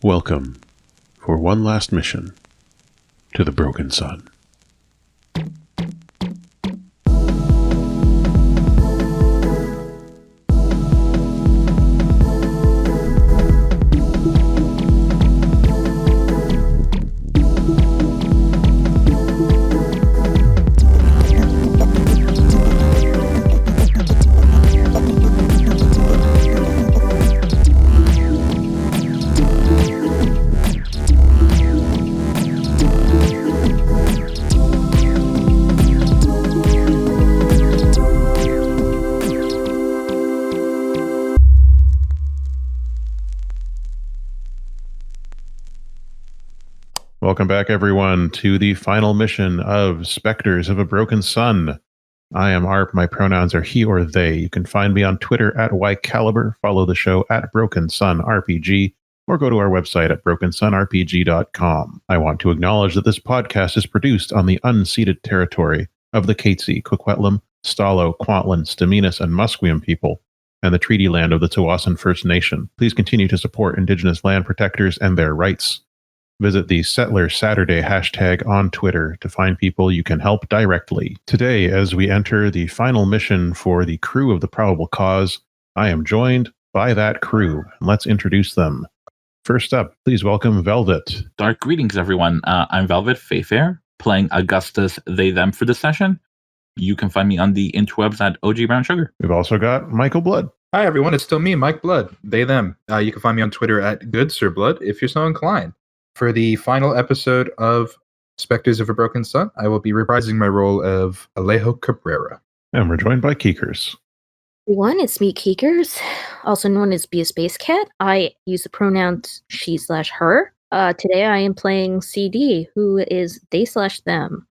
Welcome for one last mission to the Broken Sun. Welcome back, everyone, to the final mission of Specters of a Broken Sun. I am Arp. My pronouns are he or they. You can find me on Twitter at YCaliber, follow the show at Broken Sun RPG, or go to our website at brokensunrpg.com. I want to acknowledge that this podcast is produced on the unceded territory of the Katzie, Kwikwetlem, Stalo, Kwantlen, Stz'uminus, and Musqueam people, and the treaty land of the Tsawwassen First Nation. Please continue to support Indigenous land protectors and their rights. Visit the Settler Saturday hashtag on Twitter to find people you can help directly. Today, as we enter the final mission for the crew of the Probable Cause, I am joined by that crew. Let's introduce them. First up, please welcome Velvet. Dark greetings, everyone. I'm Velvet Fayfair, playing Augustus They Them for this session. You can find me on the interwebs at OG Brown Sugar. We've also got Michael Blood. Hi, everyone. It's still me, Mike Blood. They Them. You can find me on Twitter at GoodSirBlood if you're so inclined. For the final episode of Specters of a Broken Sun, I will be reprising my role of Alejo Cabrera. And we're joined by Keekers. Everyone, it's me, Keekers, also known as Be a Space Cat. I use the pronouns she/her. Today I am playing CD, who is they/them.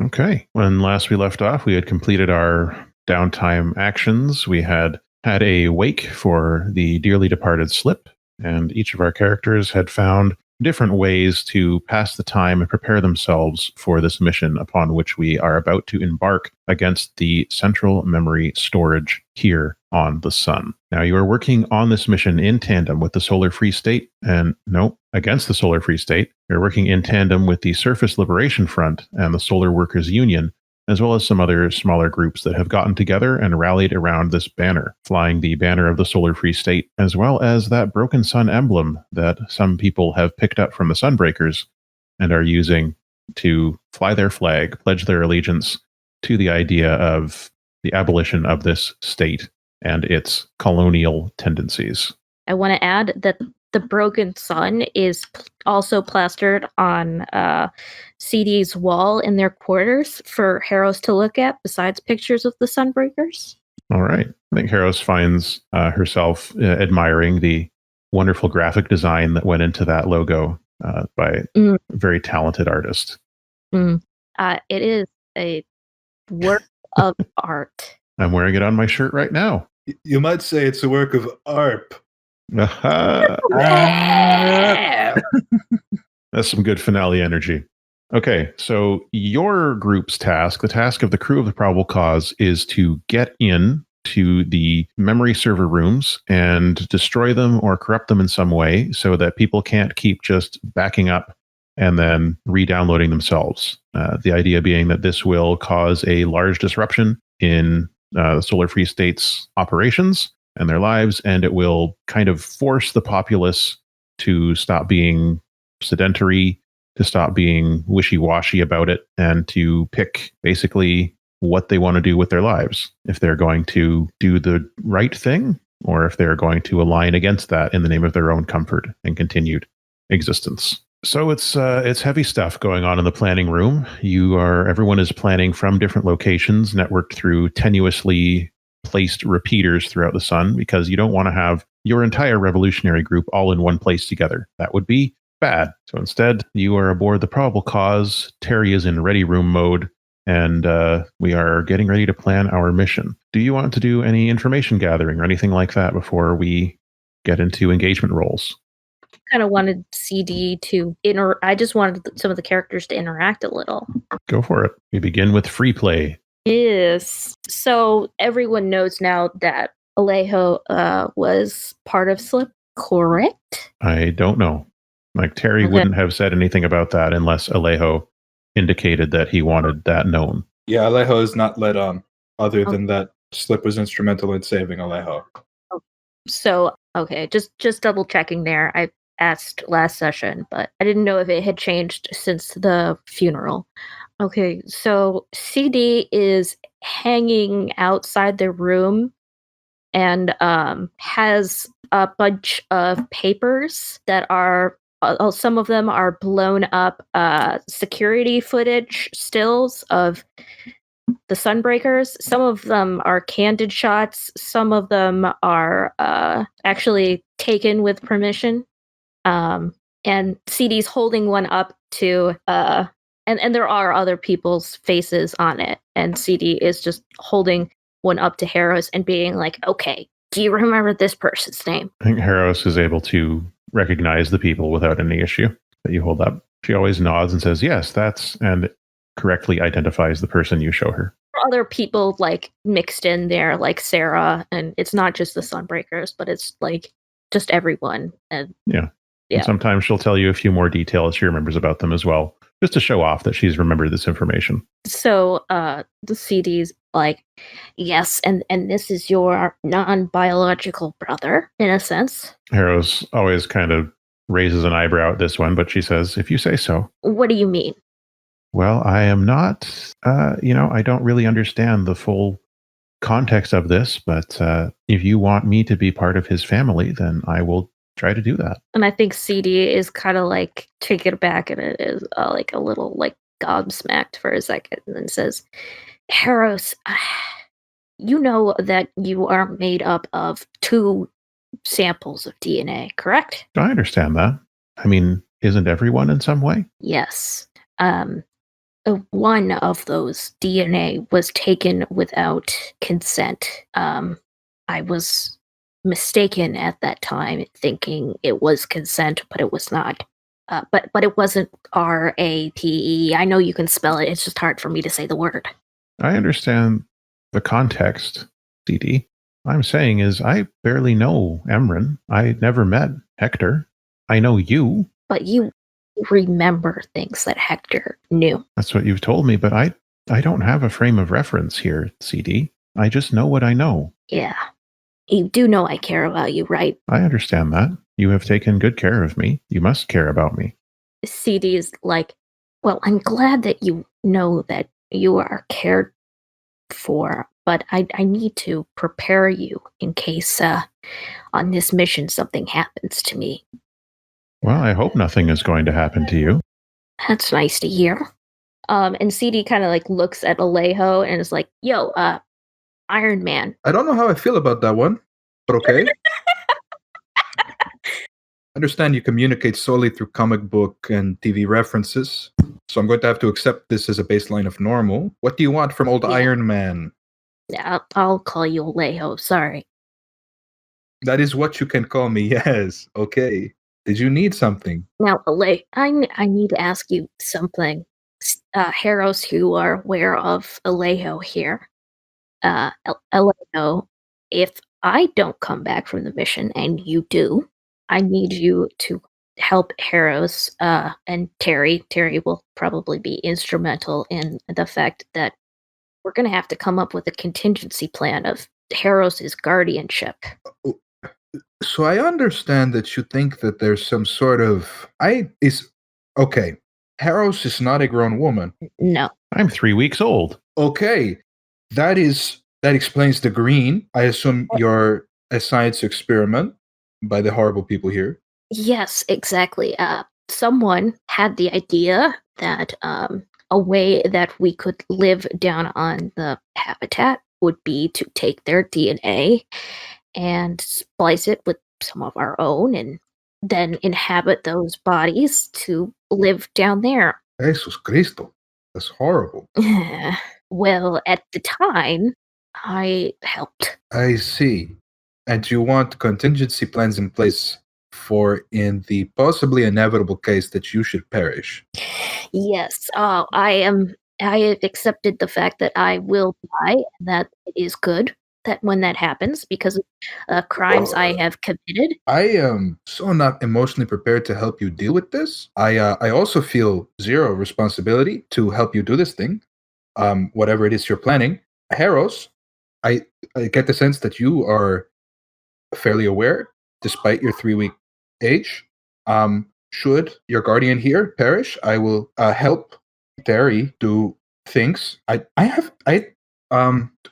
Okay. When last we left off, we had completed our downtime actions. We had a wake for the dearly departed Slip, and each of our characters had found different ways to pass the time and prepare themselves for this mission upon which we are about to embark against the central memory storage here on the Sun. Now, you are working on this mission in tandem with the Solar Free State, against the Solar Free State. You're working in tandem with the Surface Liberation Front and the Solar Workers Union, as well as some other smaller groups that have gotten together and rallied around this banner, flying the banner of the Solar Free State, as well as that Broken Sun emblem that some people have picked up from the Sunbreakers and are using to fly their flag, pledge their allegiance to the idea of the abolition of this state and its colonial tendencies. I want to add that the Broken Sun is also plastered on CD's wall in their quarters for Harrows to look at, besides pictures of the Sunbreakers. All right. I think Harrows finds herself admiring the wonderful graphic design that went into that logo by a very talented artist. It is a work of art. I'm wearing it on my shirt right now. You might say it's a work of ARP. That's some good finale energy. Okay, so your group's task, the task of the crew of the Probable Cause, is to get in to the memory server rooms and destroy them or corrupt them in some way so that people can't keep just backing up and then re-downloading themselves. The idea being that this will cause a large disruption in the Solar Free State's operations and their lives, and it will kind of force the populace to stop being sedentary, to stop being wishy-washy about it, and to pick basically what they want to do with their lives. If they're going to do the right thing, or if they're going to align against that in the name of their own comfort and continued existence. So it's heavy stuff going on in the planning room. Everyone is planning from different locations, networked through tenuously placed repeaters throughout the Sun, because you don't want to have your entire revolutionary group all in one place together. That would be bad. So instead, you are aboard the Probable Cause. Terry is in ready room mode, and we are getting ready to plan our mission. Do you want to do any information gathering or anything like that before we get into engagement roles? Kind of wanted CD to I just wanted some of the characters to interact a little. Go for it. We begin with free play. Yes. So everyone knows now that Alejo was part of Slip, correct? I don't know. Like Terry Okay. wouldn't have said anything about that unless Alejo indicated that he wanted that known. Yeah, Alejo is not let on, other Oh. than that Slip was instrumental in saving Alejo. So, okay, just double checking there. I asked last session, but I didn't know if it had changed since the funeral. Okay, so CD is hanging outside the room and has a bunch of papers that are some of them are blown up security footage stills of the Sunbreakers. Some of them are candid shots. Some of them are actually taken with permission. And CD's holding one up to and there are other people's faces on it. And CD is just holding one up to Harris and being like, "Okay, do you remember this person's name?" I think Harris is able to recognize the people without any issue that you hold up. She always nods and says, yes, that's, and correctly identifies the person you show her. Other people like mixed in there, like Sarah, and it's not just the Sunbreakers, but it's like just everyone. And Yeah. Yeah. And sometimes she'll tell you a few more details she remembers about them as well, just to show off that she's remembered this information. So the CD's like, yes, and this is your non-biological brother, in a sense. Harrow's always kind of raises an eyebrow at this one, but she says, if you say so. What do you mean? Well, I am not, I don't really understand the full context of this, but if you want me to be part of his family, then I will try to do that. And I think CD is kind of like taken aback, and it is like a little like gobsmacked for a second, and then says, Harros, you know that you are made up of 2 samples of DNA, correct? I understand that. I mean, isn't everyone in some way? Yes. One of those DNA was taken without consent. I was mistaken at that time, thinking it was consent, but it was not. But it wasn't RAPE. I know you can spell it. It's just hard for me to say the word. I understand the context, CD. I'm saying is I barely know Emran. I never met Hector. I know you. But you remember things that Hector knew. That's what you've told me, but I don't have a frame of reference here, CD. I just know what I know. Yeah. You do know I care about you, right? I understand that. You have taken good care of me. You must care about me. CD is like, well, I'm glad that you know that you are cared for, but I need to prepare you in case on this mission something happens to me. Well, I hope nothing is going to happen to you. That's nice to hear. And CD kind of like looks at Alejo and is like, yo, Iron Man. I don't know how I feel about that one, but okay. I understand you communicate solely through comic book and TV references, so I'm going to have to accept this as a baseline of normal. What do you want from old Iron Man? Yeah, I'll call you Alejo, sorry. That is what you can call me, yes. Okay. Did you need something? Now, Alejo, I need to ask you something. Harros, you are aware of Alejo here. Alejo, if I don't come back from the mission and you do, I need you to help Harros and Terry. Terry will probably be instrumental in the fact that we're going to have to come up with a contingency plan of Harros' guardianship. So I understand that you think that there's some sort of okay. Harros is not a grown woman. No. I'm 3 weeks old. Okay. That explains the green. I assume you're a science experiment by the horrible people here. Yes, exactly. Someone had the idea that a way that we could live down on the habitat would be to take their DNA and splice it with some of our own and then inhabit those bodies to live down there. Jesus Cristo. That's horrible. Well, at the time, I helped. I see. And you want contingency plans in place for in the possibly inevitable case that you should perish. Yes, I have accepted the fact that I will die, and that it is good. that when that happens because of crimes I have committed. I am so not emotionally prepared to help you deal with this. I also feel zero responsibility to help you do this thing, whatever it is you're planning. Heros, I get the sense that you are fairly aware, despite your 3-week age. Should your guardian here perish, I will help Terry do things. I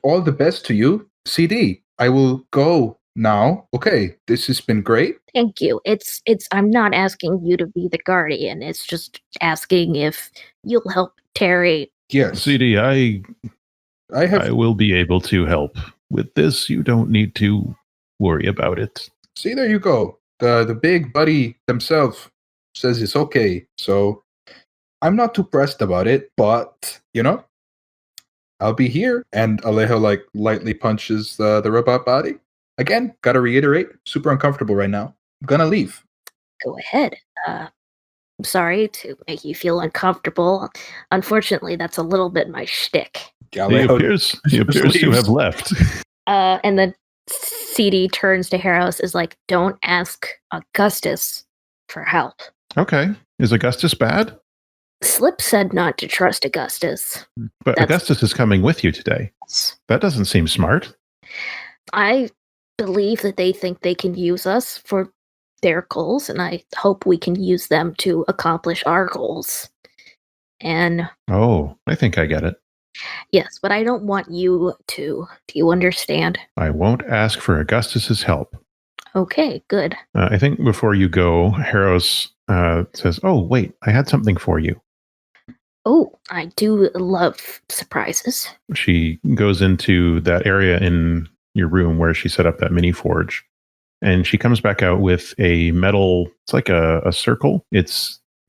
all the best to you, CD. I will go now. Okay, this has been great. Thank you. It's I'm not asking you to be the guardian. It's just asking if you'll help Terry. Yes, CD, I have. will be able to help with this. You don't need to worry about it. See, there you go. The big buddy themselves says it's okay. So I'm not too pressed about it, but I'll be here. And Alejo lightly punches the robot body. Again, gotta reiterate, super uncomfortable right now. I'm gonna leave. Go ahead. I'm sorry to make you feel uncomfortable. Unfortunately, that's a little bit my shtick. He appears to have left. And then CD turns to Heros, is like, don't ask Augustus for help. Okay. Is Augustus bad? Slip said not to trust Augustus. But Augustus is coming with you today. That doesn't seem smart. I believe that they think they can use us for their goals, and I hope we can use them to accomplish our goals. And I think I get it. Yes, but I don't want you to. Do you understand? I won't ask for Augustus's help. Okay, good. I think before you go, Heros says, "Oh, wait, I had something for you." Oh, I do love surprises. She goes into that area in your room where she set up that mini forge, and she comes back out with a metal. It's like a circle. It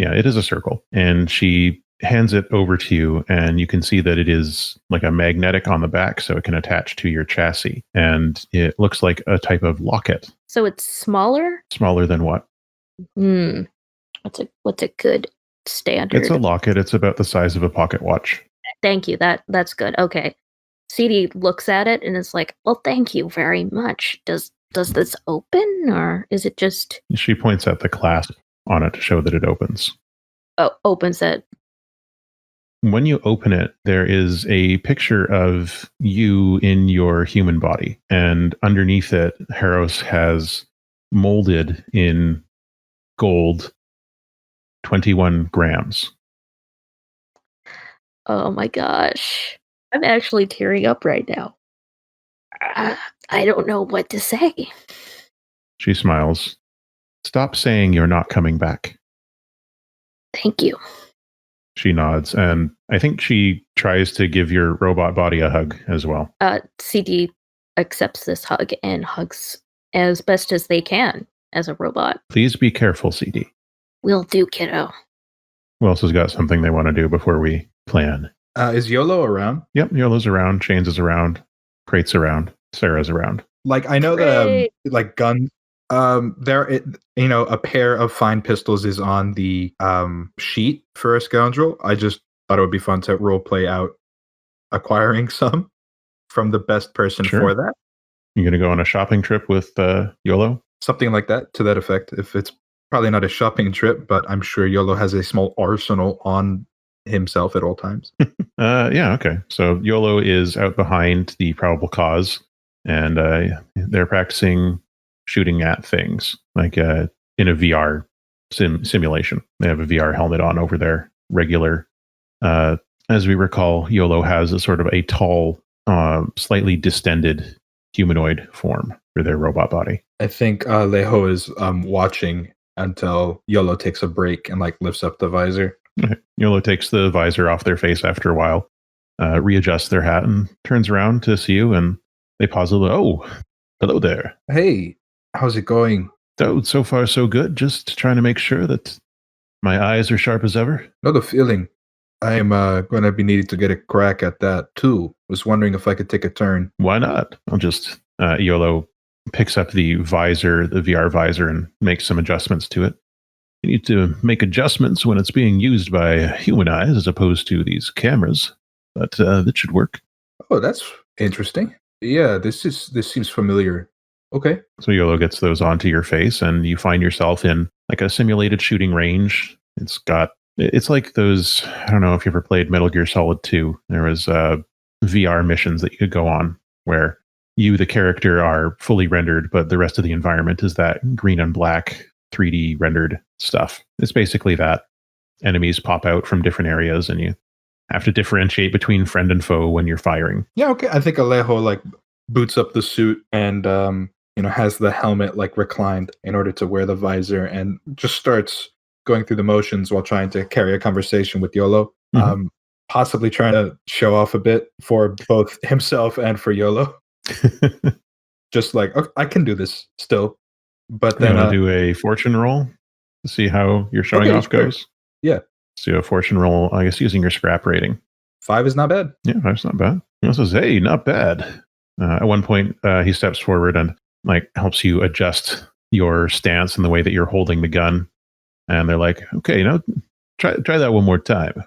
is a circle, and she hands it over to you, and you can see that it is like a magnetic on the back, so it can attach to your chassis, and it looks like a type of locket. So it's smaller? Smaller than what? What's a good standard? It's a locket. It's about the size of a pocket watch. Thank you. That's good. Okay. CD looks at it and is like, well, thank you very much. Does this open, or is it just... She points at the clasp on it to show that it opens. Oh, opens it. When you open it, there is a picture of you in your human body. And underneath it, Heros has molded in gold 21 grams. Oh my gosh. I'm actually tearing up right now. I don't know what to say. She smiles. Stop saying you're not coming back. Thank you. She nods, and I think she tries to give your robot body a hug as well. CD accepts this hug and hugs as best as they can as a robot. Please be careful, CD. Will do, kiddo. Who else has got something they want to do before we plan? Is YOLO around? Yep, YOLO's around, Chains is around, Crate's around, Sarah's around. I know Great. the gun. A pair of fine pistols is on the sheet for a scoundrel. I just thought it would be fun to role play out acquiring some from the best person for that. You're going to go on a shopping trip with YOLO? Something like that, to that effect. If it's probably not a shopping trip, but I'm sure YOLO has a small arsenal on himself at all times. Yeah, okay. So YOLO is out behind the probable cause, and they're practicing shooting at things, like in a VR simulation. They have a VR helmet on over their regular. As we recall, YOLO has a sort of a tall, slightly distended humanoid form for their robot body. I think Leho is watching until YOLO takes a break and lifts up the visor. Okay. YOLO takes the visor off their face after a while, readjusts their hat, and turns around to see you, and they pause a little. Oh, hello there. Hey, how's it going? Oh, so far so good. Just trying to make sure that my eyes are sharp as ever. Know the feeling. I am going to be needing to get a crack at that too. Was wondering if I could take a turn. Why not? I'll just YOLO picks up the visor, the VR visor, and makes some adjustments to it. You need to make adjustments when it's being used by human eyes as opposed to these cameras, but that should work. Oh, that's interesting. Yeah, this seems familiar. Okay. So YOLO gets those onto your face, and you find yourself in like a simulated shooting range. It's like those. I don't know if you ever played Metal Gear Solid 2. There was VR missions that you could go on where you, the character, are fully rendered, but the rest of the environment is that green and black 3D rendered stuff. It's basically that. Enemies pop out from different areas, and you have to differentiate between friend and foe when you're firing. Yeah, okay. I think Alejo like boots up the suit and has the helmet like reclined in order to wear the visor and just starts going through the motions while trying to carry a conversation with YOLO. Mhm. Possibly trying to show off a bit for both himself and for YOLO. Just like, okay, I can do this still. But You then want to do a fortune roll to see how your showing Okay, off sure. goes? Yeah. Let's do a fortune roll, I guess, using your scrap rating. 5 is not bad. Yeah, that's not bad. He says, hey, not bad. At one point, he steps forward and like helps you adjust your stance and the way that you're holding the gun. And they're like, okay, try that one more time.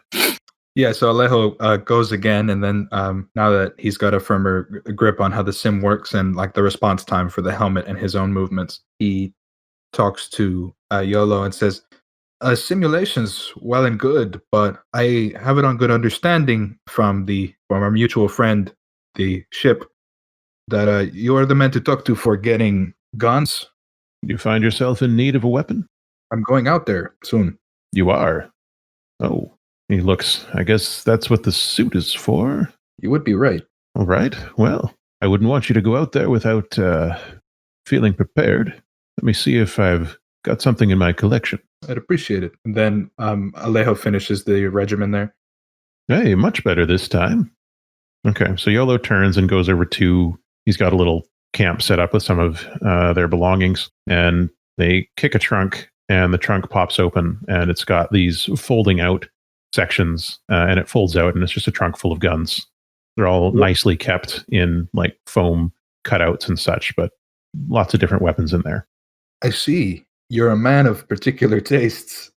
Yeah, so Alejo goes again, and then now that he's got a firmer grip on how the sim works and like the response time for the helmet and his own movements, he talks to YOLO and says, simulation's well and good, but I have it on good understanding from our mutual friend, the ship, that you are the man to talk to for getting guns. You find yourself in need of a weapon? I'm going out there soon. You are. Oh, he looks, I guess that's what the suit is for. You would be right. All right. Well, I wouldn't want you to go out there without feeling prepared. Let me see if I've got something in my collection. I'd appreciate it. And then Alejo finishes the regimen there. Hey, much better this time. Okay, so YOLO turns and goes over to, he's got a little camp set up with some of their belongings, and they kick a trunk, and the trunk pops open, and it's got these folding out sections, and it folds out, and it's just a trunk full of guns. They're all nicely kept in like foam cutouts and such, but lots of different weapons in there. I see. You're a man of particular tastes.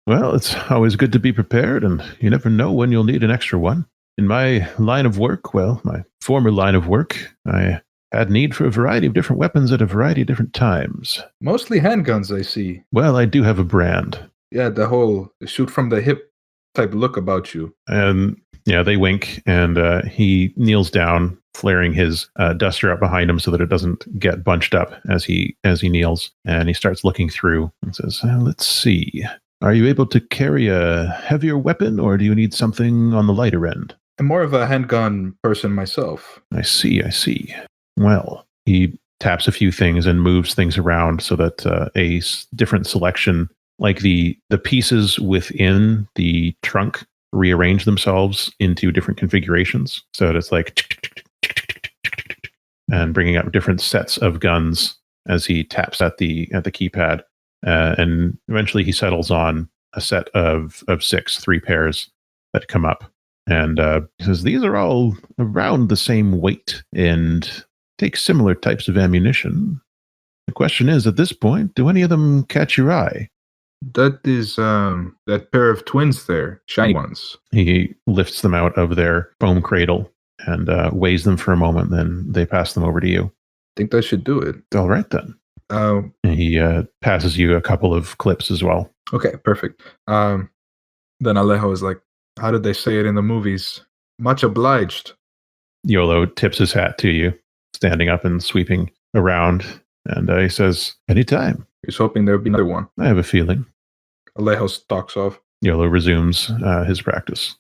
Well, it's always good to be prepared, and you never know when you'll need an extra one. In my line of work, my former line of work, I had need for a variety of different weapons at a variety of different times. Mostly handguns, I see. Well, I do have a brand. Yeah, the whole shoot from the hip type look about you. And yeah, they wink, and he kneels down, flaring his duster up behind him so that it doesn't get bunched up as he kneels. And he starts looking through and says, let's see. Are you able to carry a heavier weapon, or do you need something on the lighter end? I'm more of a handgun person myself. I see. Well, he taps a few things and moves things around so that a different selection, like the pieces within the trunk, rearrange themselves into different configurations. So that it's like and bringing up different sets of guns as he taps at the keypad. And eventually he settles on a set of 6, 3 pairs that come up. And he says, these are all around the same weight and take similar types of ammunition. The question is, at this point, do any of them catch your eye? That is that pair of twins there, shiny ones. He lifts them out of their foam cradle and weighs them for a moment, then they pass them over to you. Think I should do it. All right, then. He passes you a couple of clips as well. Okay, perfect. Then Alejo is like, how did they say it in the movies? Much obliged. YOLO tips his hat to you, standing up and sweeping around, and he says, anytime. He's hoping there'll be another one. I have a feeling. Alejo stalks off. YOLO resumes his practice.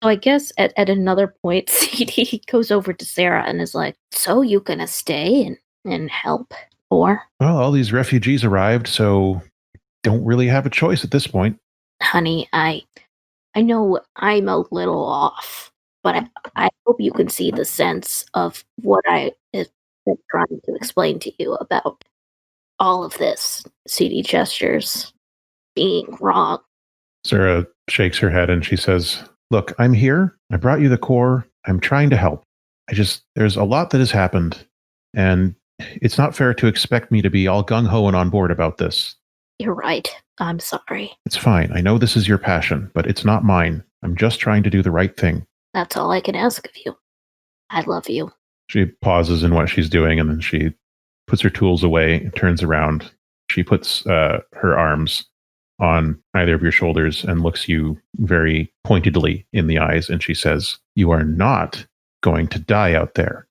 So I guess at another point, CD goes over to Sarah and is like, so you gonna stay and help? Or? Well, all these refugees arrived, so don't really have a choice at this point. Honey, I know I'm a little off, but I hope you can see the sense of what I have been trying to explain to you about all of this. CD gestures being wrong. Sarah shakes her head and she says, look, I'm here. I brought you the core. I'm trying to help. There's a lot that has happened, and it's not fair to expect me to be all gung-ho and on board about this. You're right. I'm sorry. It's fine. I know this is your passion, but it's not mine. I'm just trying to do the right thing. That's all I can ask of you. I love you. She pauses in what she's doing, and then she puts her tools away and turns around. She puts her arms on either of your shoulders and looks you very pointedly in the eyes, and she says, "You are not going to die out there."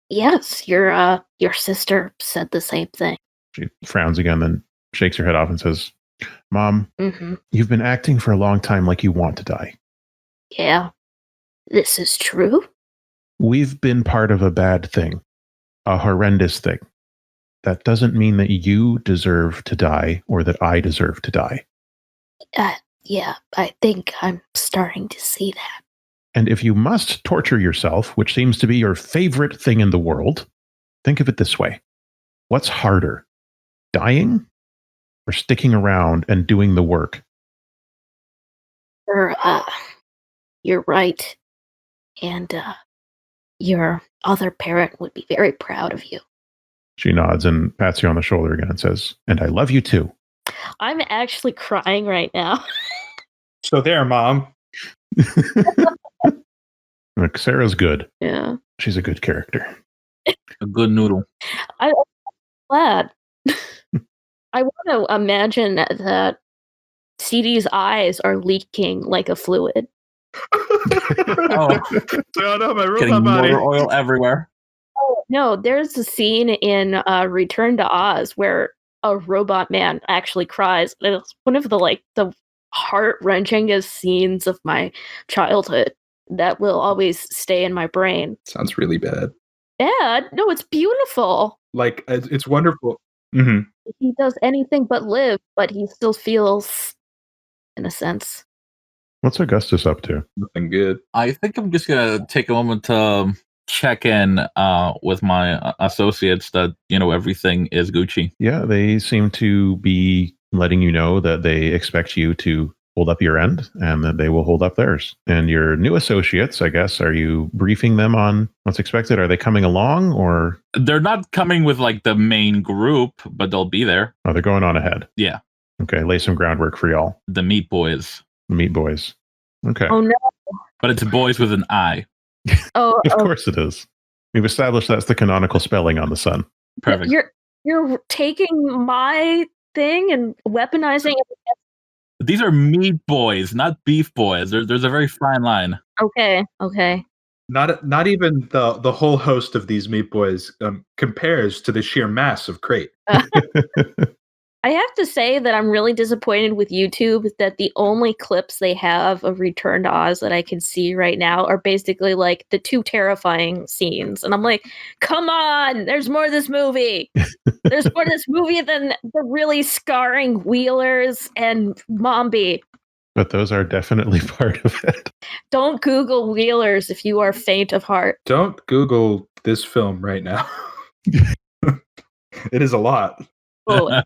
Yes, your sister said the same thing. She frowns again, then shakes her head off and says, "Mom, you've been acting for a long time like you want to die." Yeah, this is true. We've been part of a bad thing, a horrendous thing. That doesn't mean that you deserve to die or that I deserve to die. Yeah, I think I'm starting to see that. And if you must torture yourself, which seems to be your favorite thing in the world, think of it this way. What's harder, dying or sticking around and doing the work? You're right. And your other parent would be very proud of you. She nods and pats you on the shoulder again and says, "And I love you too." I'm actually crying right now. So there, Mom. Look, Sarah's good. Yeah. She's a good character. A good noodle. I'm glad. I want to imagine that CD's eyes are leaking like a fluid. Oh, no, my getting robot body. motor oil everywhere. Oh, no, there's a scene in Return to Oz where a robot man actually cries. It's one of the heart-wrenchingest scenes of my childhood that will always stay in my brain. Sounds really bad. Bad? No, it's beautiful. Like, it's wonderful. Mm-hmm. He does anything but live, but he still feels, in a sense. What's Augustus up to? Nothing good. I think I'm just gonna take a moment to check in with my associates that everything is Gucci. Yeah, they seem to be letting you know that they expect you to hold up your end and that they will hold up theirs. And your new associates, I guess, are you briefing them on what's expected? Are they coming along, or? They're not coming with like the main group, but they'll be there. Oh, they're going on ahead. Yeah. Okay, lay some groundwork for y'all. The Meat Boys. Meat Boys. Okay. Oh, no. But it's boys with an I. Oh, Of course it is. We've established that's the canonical spelling on the sun. Perfect. You're taking my thing and weaponizing it. These are meat boys, not beef boys. There's a very fine line. Okay. Not even the whole host of these Meat Boys compares to the sheer mass of Crate. I have to say that I'm really disappointed with YouTube that the only clips they have of Return to Oz that I can see right now are basically like the two terrifying scenes. And I'm like, come on, there's more to this movie. There's more to this movie than the really scarring Wheelers and Mombi. But those are definitely part of it. Don't Google Wheelers if you are faint of heart. Don't Google this film right now. It is a lot. Oh,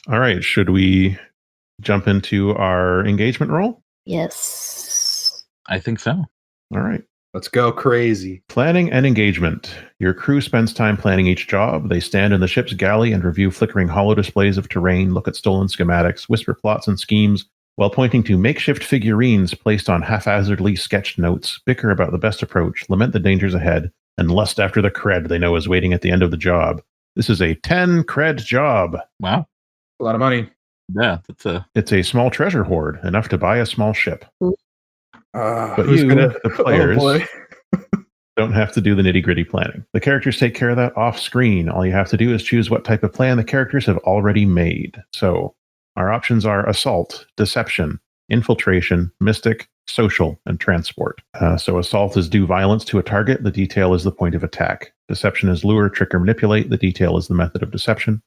All right. Should we jump into our engagement roll? yes. I think so. All right. Let's go crazy. Planning and engagement. Your crew spends time planning each job. They stand in the ship's galley and review flickering holo displays of terrain, look at stolen schematics, whisper plots and schemes, while pointing to makeshift figurines placed on haphazardly sketched notes, bicker about the best approach, lament the dangers ahead, and lust after the cred they know is waiting at the end of the job. This is a 10 cred job. Wow. A lot of money. Yeah, It's a small treasure hoard, enough to buy a small ship. But Who's you, gonna... the players, Oh, boy. don't have to do the nitty-gritty planning. The characters take care of that off-screen. All you have to do is choose what type of plan the characters have already made. So our options are assault, deception, infiltration, mystic, social, and transport. So assault is do violence to a target. The detail is the point of attack. Deception is lure, trick, or manipulate. The detail is the method of deception.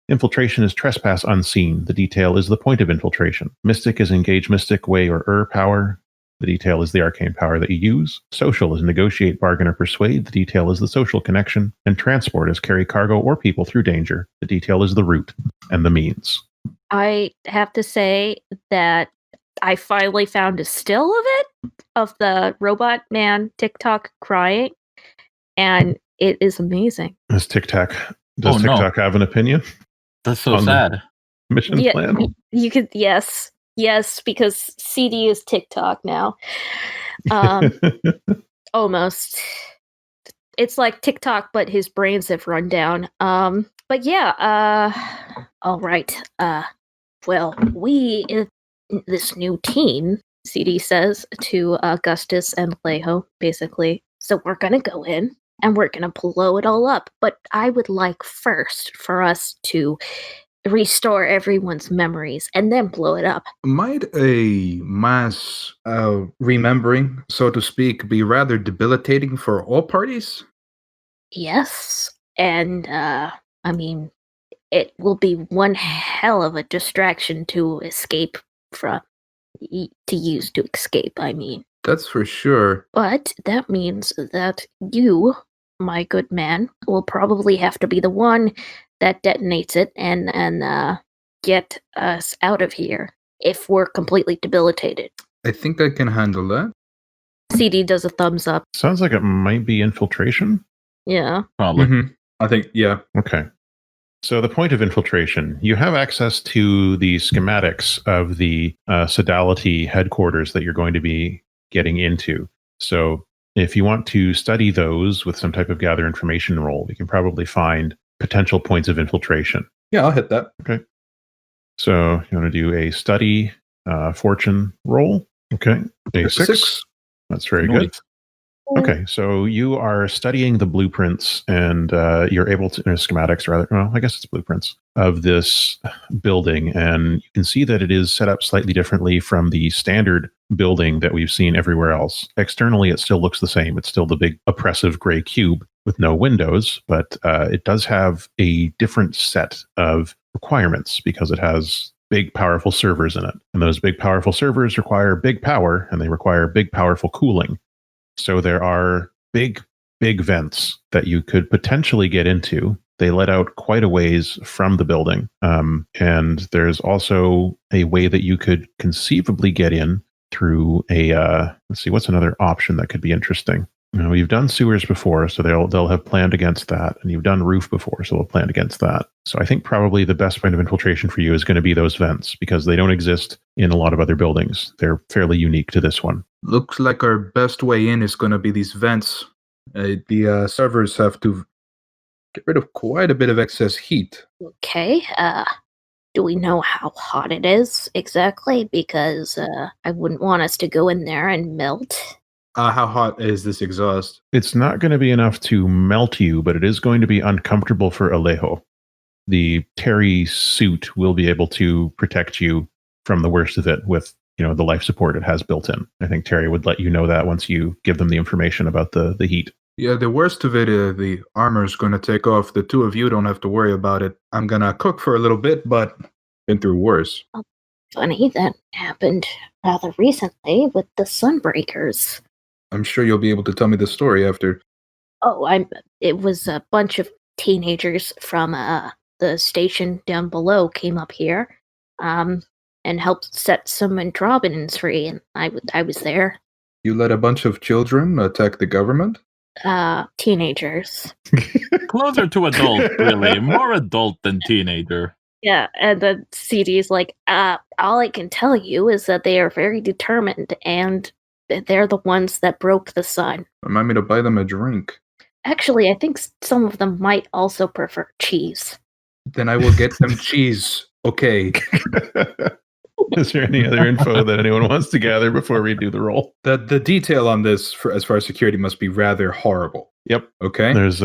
Infiltration is trespass unseen. The detail is the point of infiltration. Mystic is engage mystic, way, or power. The detail is the arcane power that you use. Social is negotiate, bargain, or persuade. The detail is the social connection. And transport is carry cargo or people through danger. The detail is the route and the means. I have to say that I finally found a still of it, of the robot man TikTok crying, and it is amazing. Does TikTok have an opinion? That's so On the sad. mission plan? You could, yes, because CD is TikTok now. Almost. It's like TikTok, but his brains have run down. But yeah, all right. Well, this new team, CD says to Augustus and Leho, basically. So we're gonna go in and we're gonna blow it all up. But I would like first for us to restore everyone's memories and then blow it up. Might a mass remembering, so to speak, be rather debilitating for all parties? Yes, and I mean, it will be one hell of a distraction to escape from, to use to escape, I mean. That's for sure. But that means that you, my good man, will probably have to be the one that detonates it and get us out of here if we're completely debilitated. I think I can handle that. CD does a thumbs up. Sounds like it might be infiltration. Yeah. Probably. Mm-hmm. I think, yeah. Okay. So the point of infiltration, you have access to the schematics of the Sodality headquarters that you're going to be getting into. So if you want to study those with some type of gather information roll, we can probably find potential points of infiltration. Yeah, I'll hit that. Okay. So you want to do a study fortune roll. Okay. A 6. That's very good. Nice. Okay, so you are studying the blueprints and you're able to, schematics rather, well, I guess it's blueprints of this building. And you can see that it is set up slightly differently from the standard building that we've seen everywhere else. Externally, it still looks the same. It's still the big oppressive gray cube with no windows, but it does have a different set of requirements because it has big, powerful servers in it. And those big, powerful servers require big power and they require big, powerful cooling. So there are big vents that you could potentially get into. They let out quite a ways from the building. And there's also a way that you could conceivably get in through a, let's see, what's another option that could be interesting? You know, you've done sewers before, so they'll have planned against that. And you've done roof before, so they'll plan against that. So I think probably the best point of infiltration for you is going to be those vents because they don't exist in a lot of other buildings. They're fairly unique to this one. Looks like our best way in is going to be these vents. The servers have to get rid of quite a bit of excess heat. Okay, do we know how hot it is exactly? Because I wouldn't want us to go in there and melt. How hot is this exhaust? It's not going to be enough to melt you, but it is going to be uncomfortable for Alejo. The Terry suit will be able to protect you from the worst of it with, you know, the life support it has built in. I think Terry would let you know that once you give them the information about the heat. Yeah, the worst of it, the armor's going to take off. The two of you don't have to worry about it. I'm going to cook for a little bit, but been through worse. Funny, that happened rather recently with the Sunbreakers. I'm sure you'll be able to tell me the story after. Oh, it was a bunch of teenagers from the station down below came up here and helped set some Andromedans free, and I was there. You let a bunch of children attack the government? Teenagers. Closer to adult, really. More adult than teenager. Yeah, and the CD's like, all I can tell you is that they are very determined, and they're the ones that broke the sun. Remind me to buy them a drink. Actually, I think some of them might also prefer cheese. Then I will get them cheese. Okay. Is there any other info that anyone wants to gather before we do the roll? The detail on this, as far as security, must be rather horrible. Yep. Okay. There's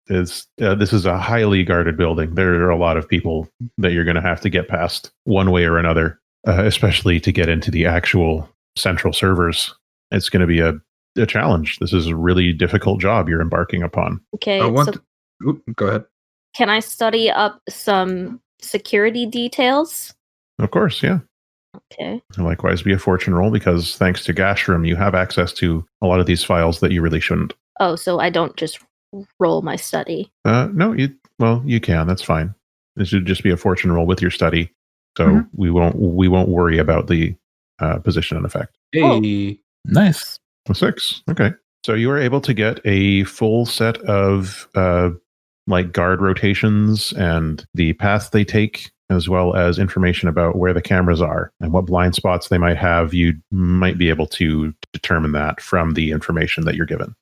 this is a highly guarded building. There are a lot of people that you're going to have to get past one way or another, especially to get into the actual central servers. It's going to be a challenge. This is a really difficult job you're embarking upon. Okay, Go ahead. Can I study up some security details? Of course, yeah. Okay. Likewise, be a fortune roll because thanks to Gashram, you have access to a lot of these files that you really shouldn't. Oh, so I don't just roll my study. No, you can. That's fine. It should just be a fortune roll with your study, so we won't worry about the position and effect. Hey. Nice. A 6. Okay. So you are able to get a full set of like guard rotations and the paths they take as well as information about where the cameras are and what blind spots they might have. You might be able to determine that from the information that you're given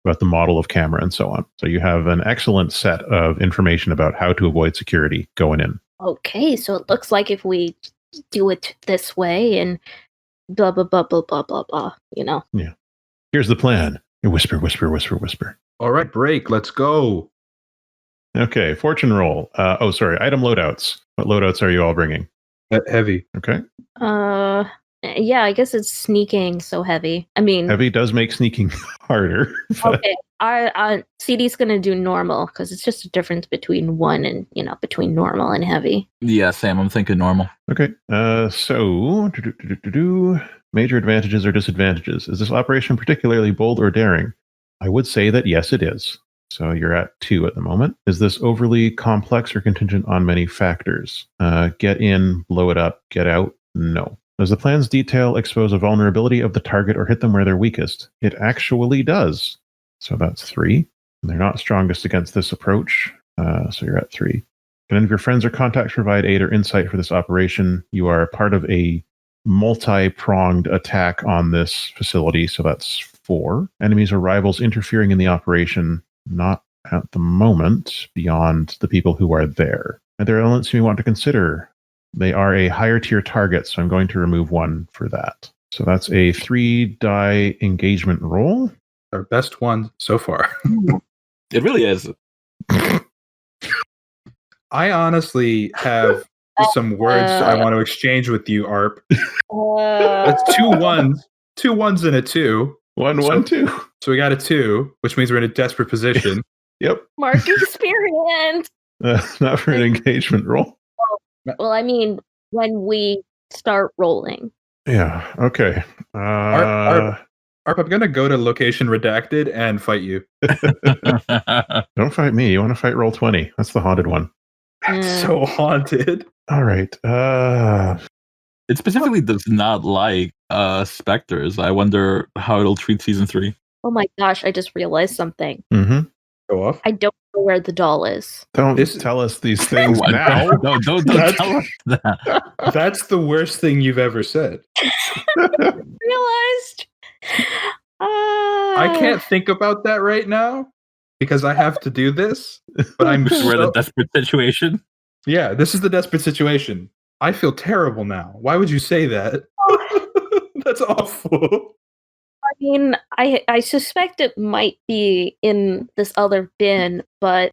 about the model of camera and so on. So you have an excellent set of information about how to avoid security going in. Okay, so it looks like if we do it this way and blah, blah, blah, blah, blah, blah, blah, you know. Yeah. Here's the plan. Whisper, whisper, whisper, whisper. All right, break. Let's go. Okay, fortune roll. Item loadouts. What loadouts are you all bringing? Heavy. Okay. Yeah, I guess it's sneaking so heavy. I mean, Heavy does make sneaking harder. But okay. CD's gonna do normal because it's just a difference between one and between normal and heavy. Yeah, Sam, I'm thinking normal. Okay. Major advantages or disadvantages. Is this operation particularly bold or daring? I would say that yes, it is. So you're at 2 at the moment. Is this overly complex or contingent on many factors? Get in, blow it up, get out? No. Does the plan's detail expose a vulnerability of the target or hit them where they're weakest? It actually does. So that's 3. And they're not strongest against this approach. So you're at 3. Can any of your friends or contacts provide aid or insight for this operation? You are part of a multi-pronged attack on this facility. So that's 4. Enemies or rivals interfering in the operation? Not at the moment, beyond the people who are there. Are there elements you may want to consider? They are a higher tier target, so I'm going to remove 1 for that. So that's a 3-die engagement roll. Our best one so far. It really is. I honestly have some words I want to exchange with you, Arp. That's 2 1s. 2 1s and a 2. 1, 1, 2. So we got a 2, which means we're in a desperate position. Yep. Mark experience. Not for an engagement roll. Well, I mean, when we start rolling. Yeah. Okay. Arp, I'm going to go to location redacted and fight you. Don't fight me. You want to fight roll 20. That's the haunted one. So haunted. All right. It specifically does not like Specters. I wonder how it'll treat season 3. Oh my gosh, I just realized something. Mm-hmm. Go off. I don't know where the doll is. Don't tell us these things now. Don't tell us that. That's the worst thing you've ever said. Realized. I can't think about that right now because I have to do this. But We're in a desperate situation. Yeah, this is the desperate situation. I feel terrible now. Why would you say that? That's awful. I mean, I suspect it might be in this other bin, but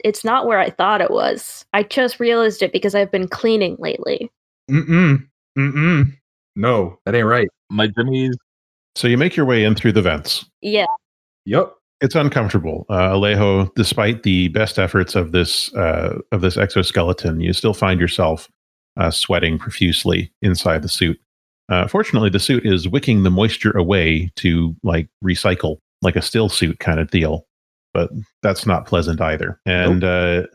it's not where I thought it was. I just realized it because I've been cleaning lately. No, that ain't right. My Jimmy's. So you make your way in through the vents. Yeah. Yep. It's uncomfortable. Alejo, despite the best efforts of this exoskeleton, you still find yourself sweating profusely inside the suit. Fortunately, the suit is wicking the moisture away to recycle, like a still suit kind of deal. But that's not pleasant either. And as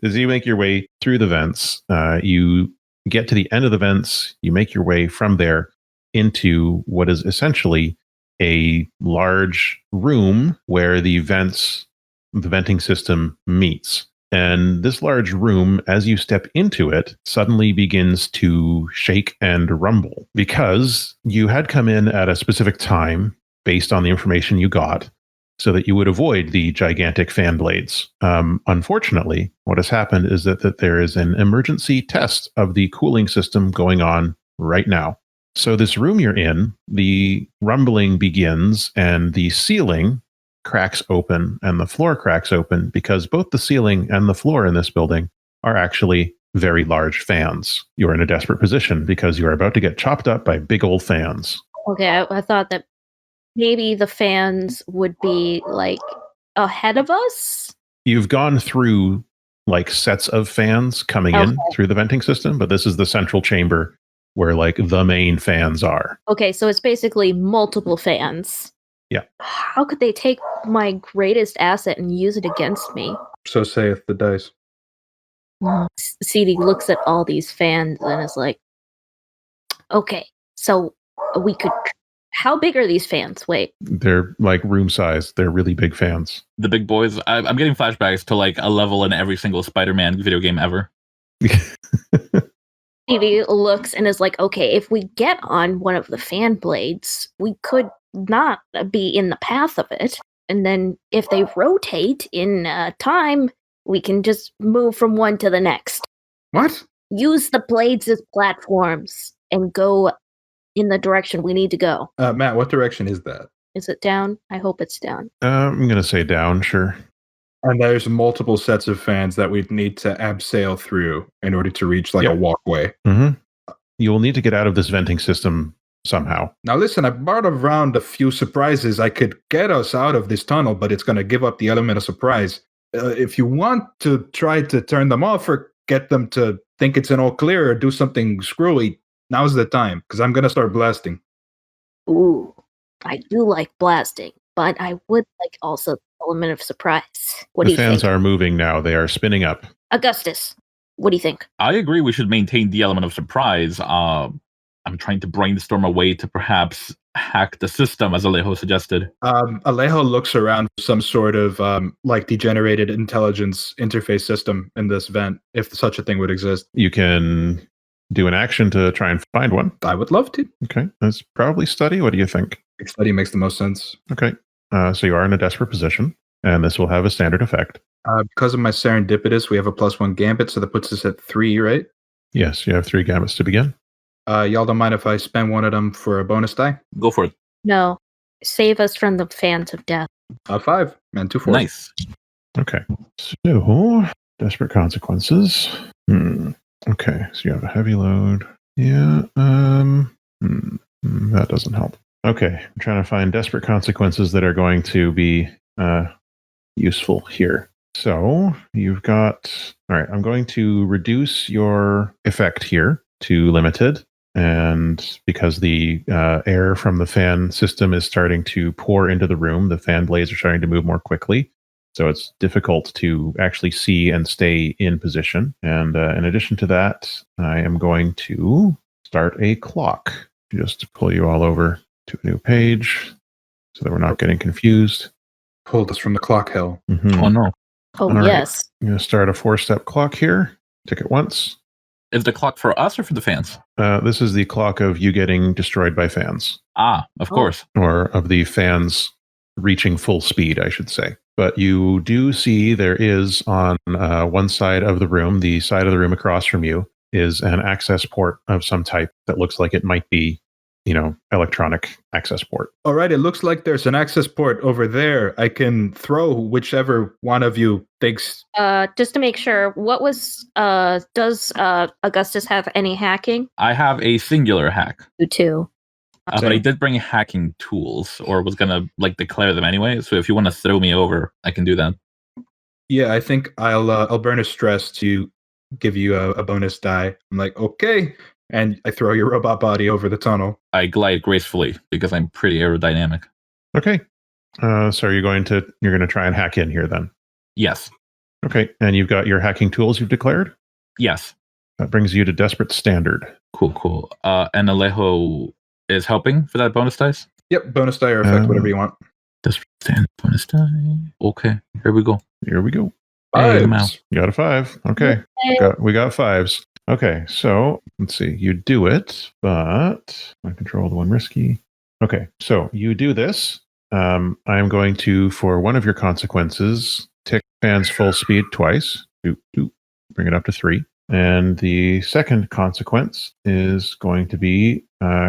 you make your way through the vents, you get to the end of the vents. You make your way from there into what is essentially a large room where the venting system meets. And this large room, as you step into it, suddenly begins to shake and rumble because you had come in at a specific time based on the information you got so that you would avoid the gigantic fan blades. Unfortunately, what has happened is that there is an emergency test of the cooling system going on right now. So this room you're in, the rumbling begins and the ceiling cracks open and the floor cracks open because both the ceiling and the floor in this building are actually very large fans. You're in a desperate position because you're about to get chopped up by big old fans. Okay, I thought that maybe the fans would be ahead of us. You've gone through sets of fans coming in through the venting system, but this is the central chamber where the main fans are. Okay, so it's basically multiple fans. Yeah. How could they take my greatest asset and use it against me? So saith the dice. CD looks at all these fans and is like, okay, so we could... How big are these fans? Wait. They're room size. They're really big fans. The big boys. I'm getting flashbacks to a level in every single Spider-Man video game ever. Stevie looks and is like, okay, if we get on one of the fan blades, we could not be in the path of it. And then if they rotate in time, we can just move from one to the next. What? Use the blades as platforms and go in the direction we need to go. Matt, what direction is that? Is it down? I hope it's down. I'm going to say down, sure. And there's multiple sets of fans that we'd need to abseil through in order to reach a walkway. Mm-hmm. You will need to get out of this venting system somehow. Now listen, I brought around a few surprises. I could get us out of this tunnel, but it's going to give up the element of surprise. If you want to try to turn them off or get them to think it's an all clear or do something screwy, now's the time, because I'm going to start blasting. Ooh, I do like blasting, but I would like also the element of surprise. What do you think? The fans are moving now. They are spinning up. Augustus, what do you think? I agree we should maintain the element of surprise. I'm trying to brainstorm a way to perhaps hack the system, as Alejo suggested. Alejo looks around for some sort of degenerated intelligence interface system in this vent, if such a thing would exist. You can do an action to try and find one. I would love to. Okay. That's probably study. What do you think? Study makes the most sense. Okay. So you are in a desperate position, and this will have a standard effect. Because of my serendipitous, we have a +1 gambit, so that puts us at 3, right? Yes, you have 3 gambits to begin. Y'all don't mind if I spend one of them for a bonus die? Go for it. No. Save us from the fans of death. 5 and 2 4. Nice. Okay. So, desperate consequences. Okay, so you have a heavy load. Yeah, that doesn't help. Okay, I'm trying to find desperate consequences that are going to be useful here. So, you've got... All right, I'm going to reduce your effect here to limited. And because the air from the fan system is starting to pour into the room, the fan blades are starting to move more quickly. So it's difficult to actually see and stay in position. And in addition to that, I am going to start a clock just to pull you all over to a new page so that we're not getting confused. Pulled us from the clock hell. Oh, no. Oh, All right. yes. I'm going to start a 4-step clock here. Tick it once. Is the clock for us or for the fans? This is the clock of you getting destroyed by fans. Of course. Or of the fans reaching full speed, I should say. But you do see there is on one side of the room, the side of the room across from you, is an access port of some type that looks like it might be, electronic access port. All right, it looks like there's an access port over there. I can throw whichever one of you thinks. Just to make sure, what was, does Augustus have any hacking? I have a singular hack. You too. But I did bring hacking tools, or was gonna declare them anyway. So if you want to throw me over, I can do that. Yeah, I think I'll burn a stress to give you a bonus die. I'm like, okay, and I throw your robot body over the tunnel. I glide gracefully because I'm pretty aerodynamic. Okay. So you're going to try and hack in here then? Yes. Okay. And you've got your hacking tools you've declared? Yes. That brings you to desperate standard. Cool. And Alejo is helping for that bonus dice? Yep, bonus die or effect, whatever you want. Desperate standard bonus die. Okay, here we go. Fives. You got a 5. Okay. We got 5s. Okay, so let's see. You do it, but I control the one risky. Okay, so you do this. I am going to, for one of your consequences, tick fans full speed twice. Bring it up to 3. And the second consequence is going to be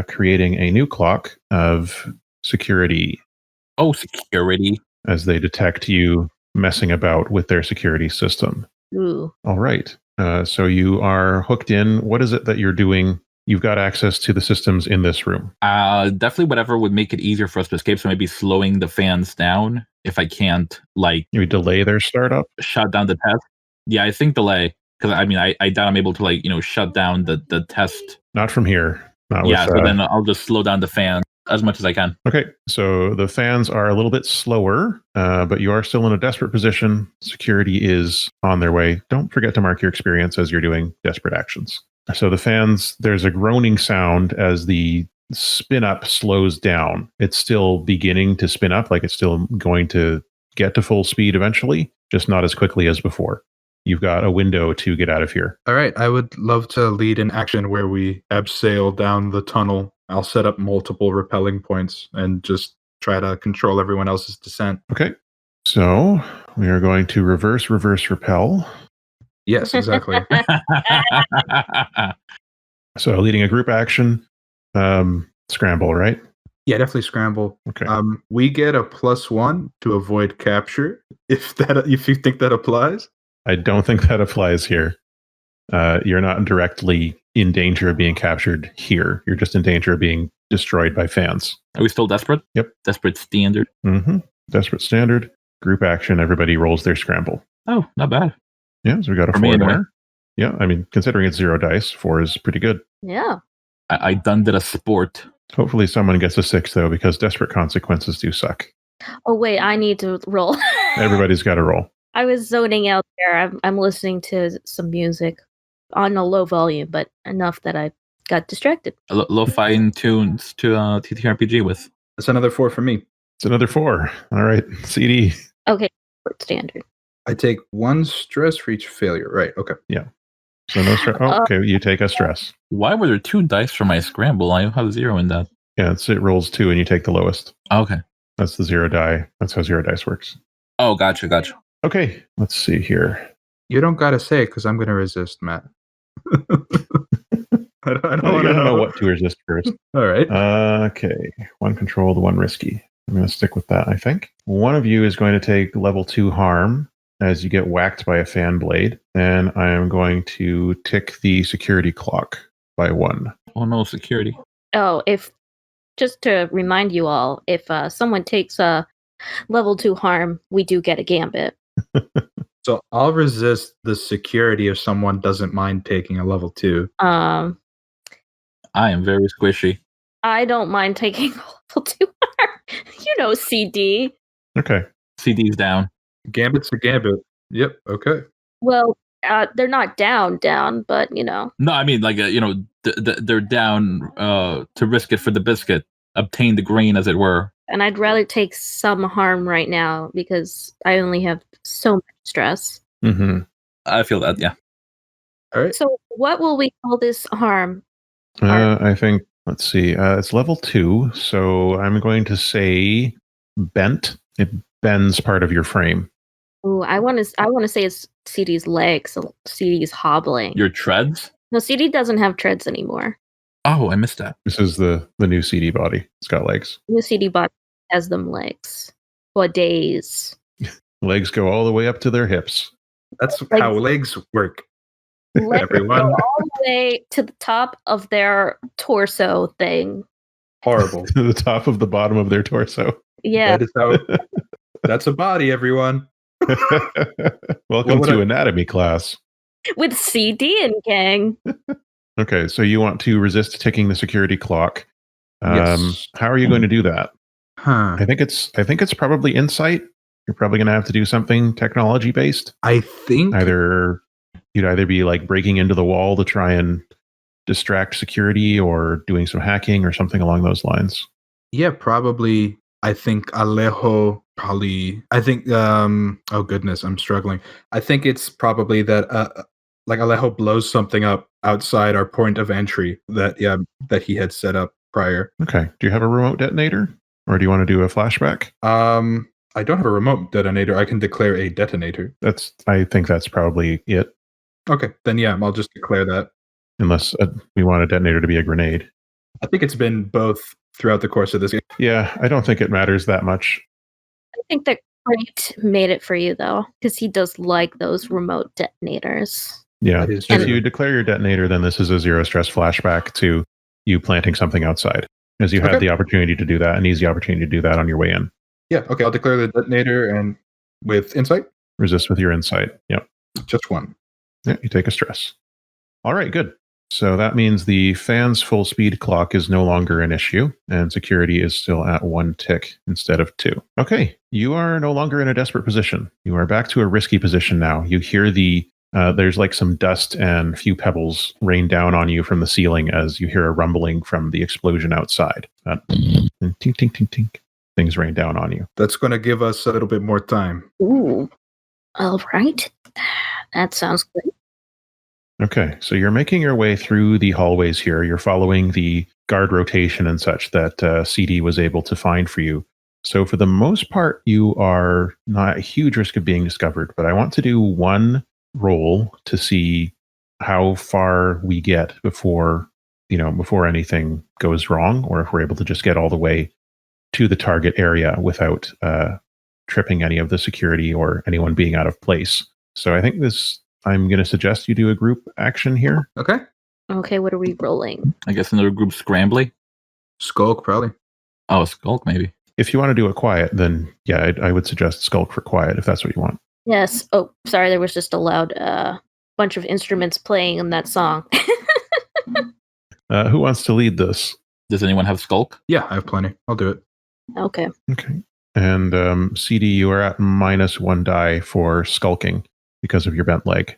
creating a new clock of security. Oh, security. As they detect you messing about with their security system. Ooh. All right. So you are hooked in. What is it that you're doing? You've got access to the systems in this room. Definitely whatever would make it easier for us to escape. So maybe slowing the fans down if I can't, You delay their startup? Shut down the test. Yeah, I think delay. Because I doubt I'm able to shut down the test. Not from here. Not yeah, with, so then I'll just slow down the fan as much as I can. Okay, so the fans are a little bit slower, but you are still in a desperate position. Security is on their way. Don't forget to mark your experience as you're doing desperate actions. So the fans, there's a groaning sound as the spin up slows down. It's still beginning to spin up, like it's still going to get to full speed eventually, just not as quickly as before. you've got a window to get out of here. All right, I would love to lead an action where we abseil down the tunnel. I'll set up multiple repelling points and just try to control everyone else's descent. Okay. So we are going to reverse, repel. Yes, exactly. So leading a group action, scramble, right? Yeah, definitely scramble. Okay. We get a +1 to avoid capture. If you think that applies. I don't think that applies here. You're not directly in danger of being captured here. You're just in danger of being destroyed by fans. Are we still desperate? Yep. Desperate standard. Mm-hmm. Desperate standard. Group action. Everybody rolls their scramble. Oh, not bad. Yeah, so we got a For 4 me, there. anyway. Yeah, I mean, considering it's 0 dice, 4 is pretty good. Yeah. I done did a sport. Hopefully someone gets a 6, though, because desperate consequences do suck. Oh wait, I need to roll. Everybody's got to roll. I was zoning out there. I'm listening to some music on a low volume, but enough that I got distracted. Lo-fi tunes to TTRPG with. That's another 4 for me. It's another 4. All right, CD. Okay, standard. I take 1 stress for each failure. Right. Okay. So no stress. Oh, okay, you take a stress. Why were there 2 dice for my scramble? I have 0 in that. Yeah, it rolls 2 and you take the lowest. Okay. That's the 0 die. That's how 0 dice works. Oh, gotcha. Okay, let's see here. You don't gotta say it because I'm gonna resist, Matt. I don't I want gotta to know what to resist first. All right. Okay, 1 controlled, 1 risky. I'm going to stick with that, I think. One of you is going to take level 2 harm as you get whacked by a fan blade, and I am going to tick the security clock by 1. Oh no, security. Oh, just to remind you all, if someone takes a level 2 harm, we do get a gambit. So I'll resist the security if someone doesn't mind taking a level 2. I am very squishy. I don't mind taking a level 2 harm. You know, CD. Okay. CD's down. Gambit's a gambit. Yep. Okay. Well, they're not down, but you know. No, I mean like they're down to risk it for the biscuit, obtain the grain, as it were. And I'd rather take some harm right now because I only have so much stress. Mm-hmm. I feel that, yeah. All right. So what will we call this harm? I think, let's see, it's level 2, so I'm going to say bent. It bends part of your frame. Ooh, I want to say it's CD's legs. So CD's hobbling. Your treads? No, CD doesn't have treads anymore. Oh, I missed that. This is the new CD body. It's got legs. New CD bot has them legs. For days. Legs go all the way up to their hips. That's Like- how legs work. Legs Everyone. go all the way to the top of their torso thing. Horrible. To the top of the bottom of their torso. Yeah. That is how. That's a body, everyone. Welcome What to I- anatomy class. With CD and gang. Okay, so you want to resist ticking the security clock. Yes. How are you going to do that? Huh. I think it's probably insight. You're probably going to have to do something technology based. I think You'd either be like breaking into the wall to try and distract security, or doing some hacking or something along those lines. Yeah, probably. I think Alejo probably. I think. Oh goodness, I'm struggling. I think it's probably that. Like Alejo blows something up outside our point of entry that he had set up prior. Okay. Do you have a remote detonator, or do you want to do a flashback? I don't have a remote detonator. I can declare a detonator. I think that's probably it. Okay, then yeah, I'll just declare that. Unless we want a detonator to be a grenade. I think it's been both throughout the course of this game. Yeah, I don't think it matters that much. I think that Crate made it for you though, because he does like those remote detonators. Yeah. That is If true. you declare your detonator, then this is a 0 stress flashback to you planting something outside, as you had Okay. the opportunity to do that, an easy opportunity to do that on your way in. Yeah, okay, I'll declare the detonator and with insight, Resist with your insight. Yep. just 1. Yeah, you take a stress. All right, good. So that means the fan's full speed clock is no longer an issue, and security is still at 1 tick instead of 2. Okay, you are no longer in a desperate position. You are back to a risky position now. You hear there's like some dust and a few pebbles rain down on you from the ceiling as you hear a rumbling from the explosion outside. And tink, tink, tink, tink. Things rain down on you. That's going to give us a little bit more time. Ooh. All right. That sounds good. Okay, so you're making your way through the hallways here. You're following the guard rotation and such that CD was able to find for you. So for the most part, you are not at huge risk of being discovered, but I want to do one roll to see how far we get before anything goes wrong, or if we're able to just get all the way to the target area without tripping any of the security or anyone being out of place. So I think I'm going to suggest you do a group action here. Okay. Okay, what are we rolling? I guess another group scrambly. Skulk, probably. Oh, skulk maybe. If you want to do it quiet, then yeah, I would suggest skulk for quiet if that's what you want. Yes. Oh, sorry, there was just a loud bunch of instruments playing in that song. Who wants to lead this? Does anyone have skulk? Yeah, I have plenty. I'll do it. Okay. Okay. And CD, you are at -1 die for skulking because of your bent leg.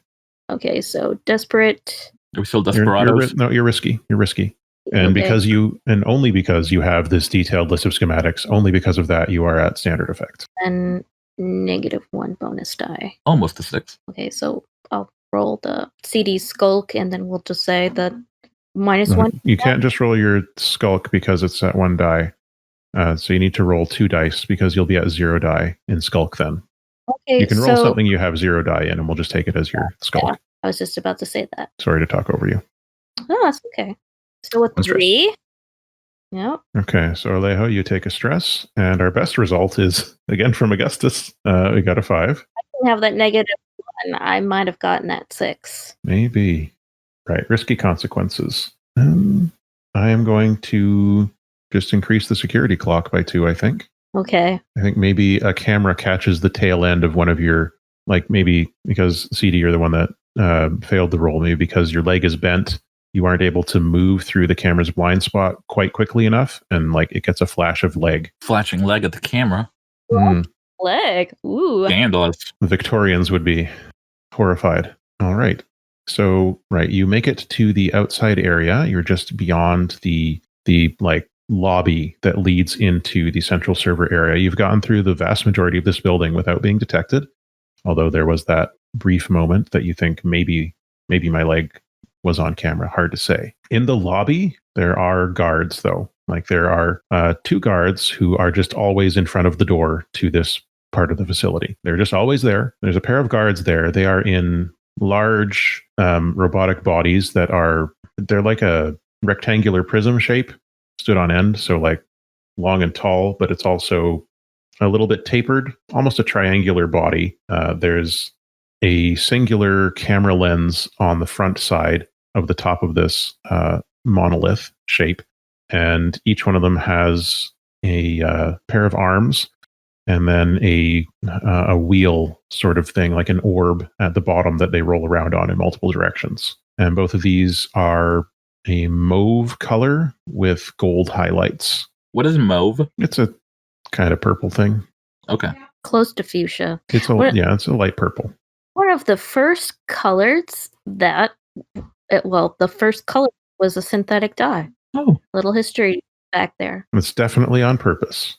Okay, so desperate. Are we still desperados? You're risky. You're risky. And Okay. only because you have this detailed list of schematics, only because of that, you are at standard effect. And -1 bonus die. Almost a 6. Okay, so I'll roll the CD skulk, and then we'll just say that -1. You can't just roll your skulk because it's at 1 die. So you need to roll 2 dice because you'll be at 0 die in skulk then. Okay, You can roll something you have 0 die in, and we'll just take it as your skulk. Yeah, I was just about to say that. Sorry to talk over you. Oh, that's okay. So with That's right. 3. Yep. Okay, so Alejo, you take a stress, and our best result is, again, from Augustus. We got a 5. I have that -1. I might have gotten that 6. Maybe. Right, risky consequences. I am going to just increase the security clock by 2, I think. Okay. I think maybe a camera catches the tail end of one of your, like maybe because CD, you're the one that failed the roll, maybe because your leg is bent, you aren't able to move through the camera's blind spot quite quickly enough, and like it gets a flash of leg. Flashing leg at the camera. Leg. Ooh. Scandalous. The Victorians would be horrified. All right. So, right, you make it to the outside area. You're just beyond the like lobby that leads into the central server area. You've gotten through the vast majority of this building without being detected, although there was that brief moment that you think maybe my leg was on camera. Hard to say. In the lobby, there are guards, though. Like there are 2 guards who are just always in front of the door to this part of the facility. They're just always there. There's a pair of guards there. They are in large robotic bodies they're like a rectangular prism shape stood on end, so like long and tall, but it's also a little bit tapered, almost a triangular body. There's a singular camera lens on the front side of the top of this monolith shape, and each one of them has a pair of arms and then a wheel sort of thing, like an orb at the bottom that they roll around on in multiple directions. And both of these are a mauve color with gold highlights. What is mauve? It's a kind of purple thing. Okay. Close to fuchsia. It's a light purple. One of the first colors that, the first color was a synthetic dye. Oh. Little history back there. It's definitely on purpose.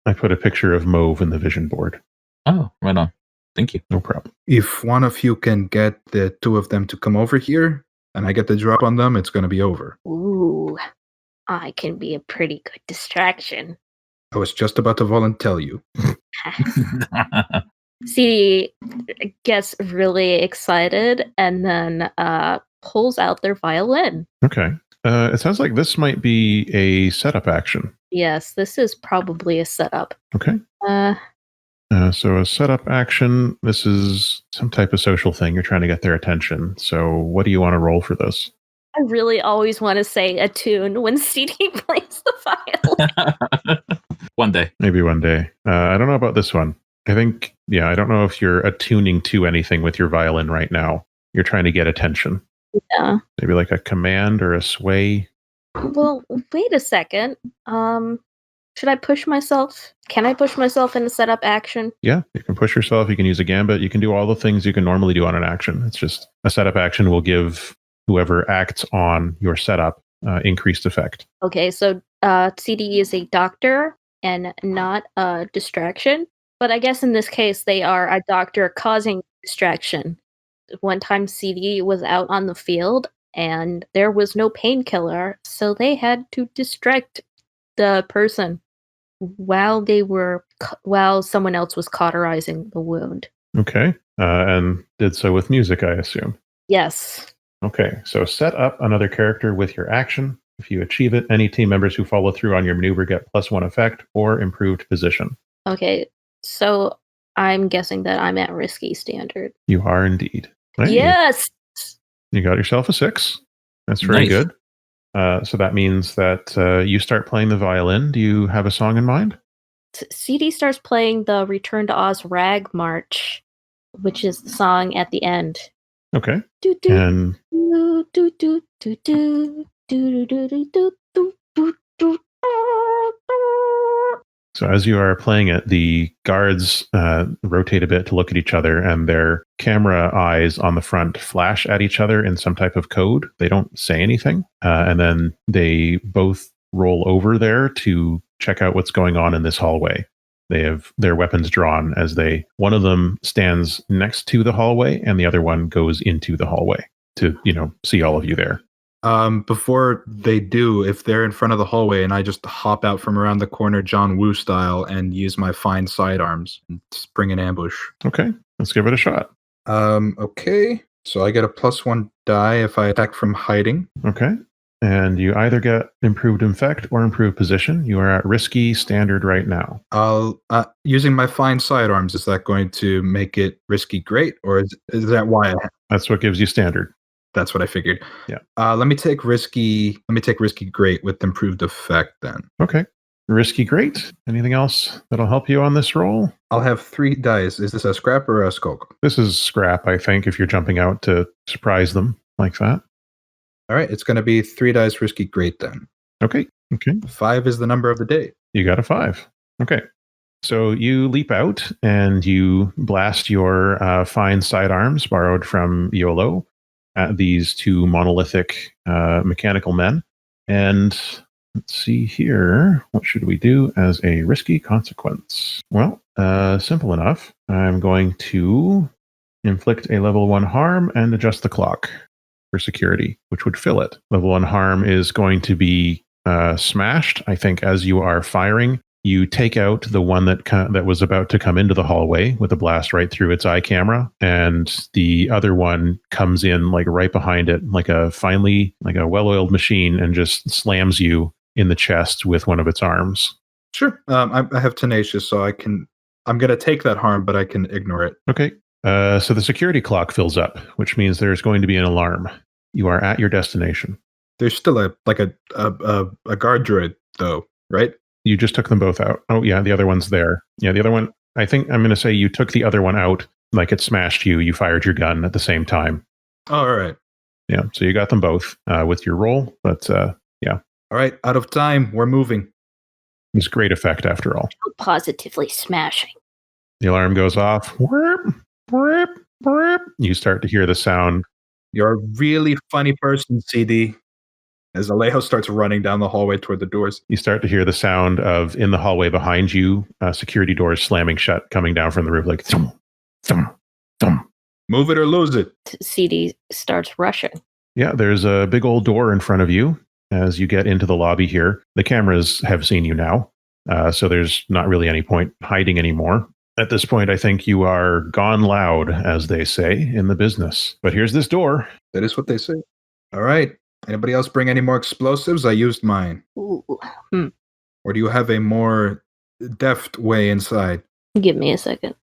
I put a picture of mauve in the vision board. Oh, right on. Thank you. No problem. If one of you can get the 2 of them to come over here, and I get the drop on them, it's going to be over. Ooh, I can be a pretty good distraction. I was just about to volunteer you. CD gets really excited and then pulls out their violin. Okay. It sounds like this might be a setup action. Yes, this is probably a setup. Okay. So a setup action, this is some type of social thing. You're trying to get their attention. So what do you want to roll for this? I really always want to say attune when CD plays the violin. One day. Maybe one day. I don't know about this one. I don't know if you're attuning to anything with your violin right now. You're trying to get attention. Yeah. Maybe like a command or a sway. Well, wait a second. Should I push myself? Can I push myself in a setup action? Yeah, you can push yourself. You can use a gambit. You can do all the things you can normally do on an action. It's just a setup action will give whoever acts on your setup increased effect. Okay, so CD is a doctor and not a distraction. But I guess in this case, they are a doctor causing distraction. one time CD was out on the field and there was no painkiller, so they had to distract the person while someone else was cauterizing the wound. Okay. And did so with music, I assume. Yes. Okay, so set up another character with your action. If you achieve it, any team members who follow through on your maneuver get +1 effect or improved position. Okay, so I'm guessing that I'm at risky standard. You are indeed. Right? Yes! You got yourself a 6. That's very Nice. good. So that means that you start playing the violin. Do you have a song in mind? CD starts playing the Return to Oz Rag March, which is the song at the end. Okay. Do, do, And do, do, do, do, do, do, do, do, do, do, do, do. so as you are playing it, the guards rotate a bit to look at each other, and their camera eyes on the front flash at each other in some type of code. They don't say anything. And then they both roll over there to check out what's going on in this hallway. They have their weapons drawn as one of them stands next to the hallway and the other one goes into the hallway to, see all of you there. Before they do, if they're in front of the hallway and I just hop out from around the corner John Woo style and use my fine sidearms and spring an ambush. Okay, let's give it a shot. Okay. So I get a +1 die if I attack from hiding. Okay. And you either get improved infect or improved position. You are at risky standard right now. I'll using my fine sidearms. Is that going to make it risky great, or is that why? That's what gives you standard. That's what I figured. Yeah. Let me take risky. Let me take risky great with improved effect then. Okay. Risky great. Anything else that'll help you on this roll? I'll have 3 dice. Is this a scrap or a skulk? This is scrap, I think, if you're jumping out to surprise them like that. All right. It's going to be 3 dice risky great then. Okay. 5 is the number of the day. You got a 5. Okay. So you leap out and you blast your fine sidearms borrowed from YOLO at these 2 monolithic mechanical men. And let's see here. What should we do as a risky consequence? Well, simple enough. I'm going to inflict a level 1 harm and adjust the clock for security, which would fill it. Level 1 harm is going to be smashed. I think as you are firing, you take out the one that was about to come into the hallway with a blast right through its eye camera, and the other one comes in like right behind it, like a well-oiled machine, and just slams you in the chest with one of its arms. Sure. I have tenacious, so I'm going to take that harm, but I can ignore it. Okay. So the security clock fills up, which means there's going to be an alarm. You are at your destination. There's still a guard droid though, right? You just took them both out. Oh yeah, the other one's there. Yeah, the other one, I think I'm going to say you took the other one out, like it smashed you. You fired your gun at the same time. Oh, all right. Yeah, so you got them both with your roll, but yeah. All right, out of time. We're moving. It's great effect after all. Positively smashing. The alarm goes off. Whirp, whirp, whirp. You start to hear the sound. You're a really funny person, CD. As Alejo starts running down the hallway toward the doors. You start to hear the sound of, in the hallway behind you, security doors slamming shut, coming down from the roof like thump, thump, thump. Move it or lose it. CD starts rushing. Yeah, there's a big old door in front of you as you get into the lobby here. The cameras have seen you now, so there's not really any point hiding anymore. At this point, I think you are gone loud, as they say, in the business. But here's this door. That is what they say. All right. Anybody else bring any more explosives? I used mine. Ooh. Or do you have a more deft way inside? Give me a second.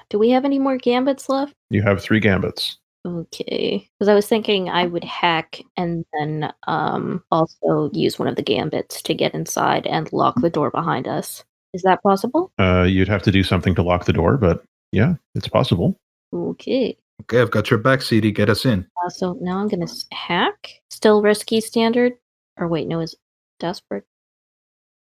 Do we have any more gambits left? You have 3 gambits. Okay. Because I was thinking I would hack and then also use one of the gambits to get inside and lock the door behind us. Is that possible? You'd have to do something to lock the door, but yeah, it's possible. Okay. Okay, I've got your back, CD. Get us in. So now I'm going to hack. Still risky standard? Or wait, no, is desperate?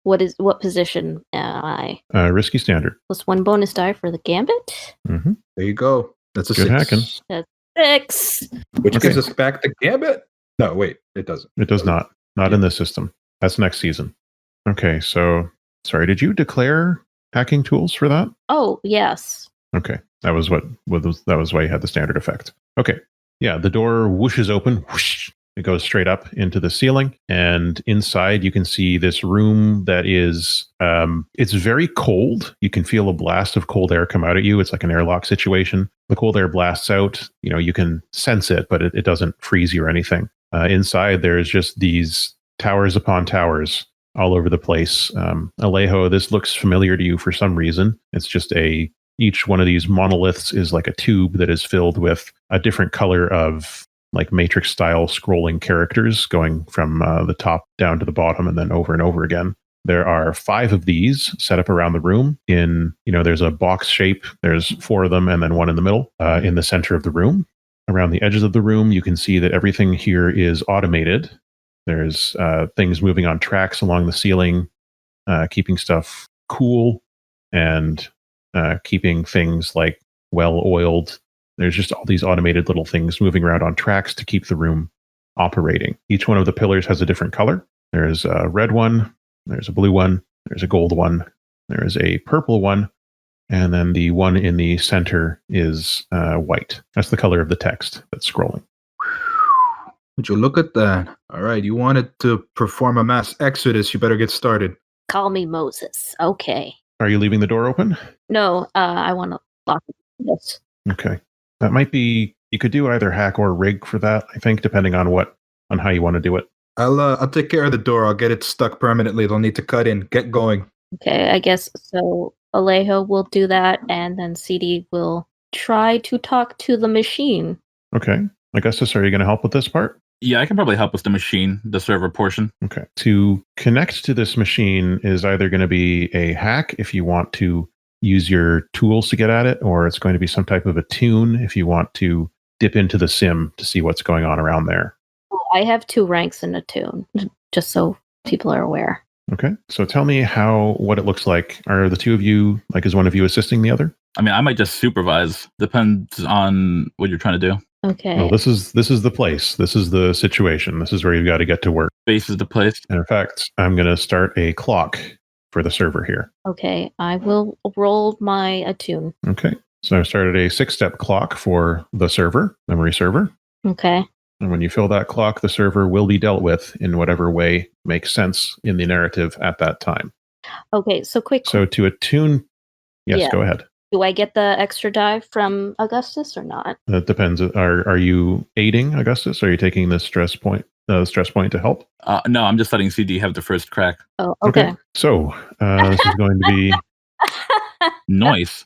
What position am I? Risky standard. Plus 1 bonus die for the gambit? Mm-hmm. There you go. That's a Good 6. hacking. That's 6. Which Okay. gives us back the gambit? No, wait, it doesn't. It does not. Not in this system. That's next season. Okay, so, sorry, did you declare hacking tools for that? Oh, yes. Okay, that was why you had the standard effect. Okay, yeah, the door whooshes open. Whoosh, it goes straight up into the ceiling, and inside you can see this room that is it's very cold. You can feel a blast of cold air come out at you. It's like an airlock situation. The cold air blasts out. You can sense it, but it doesn't freeze you or anything. Inside there's just these towers upon towers all over the place. Alejo, this looks familiar to you for some reason. It's just each one of these monoliths is like a tube that is filled with a different color of like matrix style scrolling characters going from the top down to the bottom and then over and over again. There are 5 of these set up around the room there's a box shape. There's 4 of them and then one in the middle in the center of the room. Around the edges of the room, you can see that everything here is automated. There's things moving on tracks along the ceiling, keeping stuff cool and keeping things like well-oiled. There's just all these automated little things moving around on tracks to keep the room operating. Each one of the pillars has a different color. There's a red one, there's a blue one, there's a gold one, there's a purple one, and then the one in the center is white. That's the color of the text that's scrolling. Would you look at that? All right, you wanted to perform a mass exodus. You better get started. Call me Moses. Okay. Are you leaving the door open? No, I want to lock this. Okay. That might be, you could do either hack or rig for that, I think, depending on how you want to do it. I'll take care of the door. I'll get it stuck permanently. They'll need to cut in. Get going. Okay, I guess so. Alejo will do that, and then CD will try to talk to the machine. Okay. Augustus, are you going to help with this part? Yeah, I can probably help with the machine, the server portion. Okay. To connect to this machine is either going to be a hack if you want to use your tools to get at it, or it's going to be some type of attune if you want to dip into the sim to see what's going on around there. I have 2 ranks in attune, just so people are aware. Okay. So tell me what it looks like. Are the 2 of you, is one of you assisting the other? I mean, I might just supervise. Depends on what you're trying to do. Okay. Well, this is the place. This is the situation. This is where you've got to get to work. Base is the place. And in fact, I'm going to start a clock for the server here. Okay, I will roll my attune. Okay. So I've started a 6-step clock for the server, memory server. Okay. And when you fill that clock, the server will be dealt with in whatever way makes sense in the narrative at that time. Okay, so quick. So to attune, yes, Yeah. Go ahead. Do I get the extra die from Augustus or not? That depends. Are you aiding Augustus? Are you taking the stress point to help? No, I'm just letting CD have the first crack. Oh, okay. So this is going to be Noise.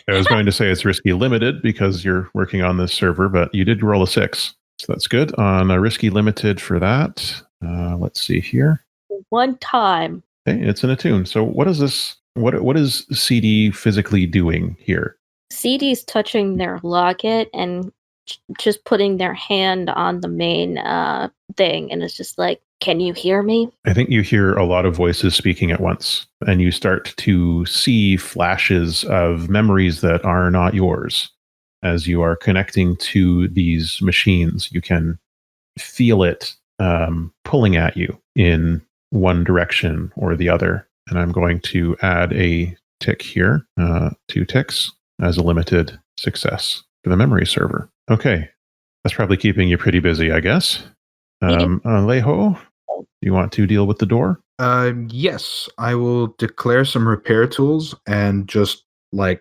I was going to say it's risky limited because you're working on this server, but you did roll a 6. So that's good. On a risky limited for that, let's see here. 1 time. Okay, it's an attune. So what is this? What is CD physically doing here? CD's touching their locket and just putting their hand on the main thing, and it's just like, can you hear me? I think you hear a lot of voices speaking at once, and you start to see flashes of memories that are not yours. As you are connecting to these machines, you can feel it pulling at you in one direction or the other. And I'm going to add a tick here, 2 ticks, as a limited success for the memory server. Okay, that's probably keeping you pretty busy, I guess. Alejo, do you want to deal with the door? Yes, I will declare some repair tools and just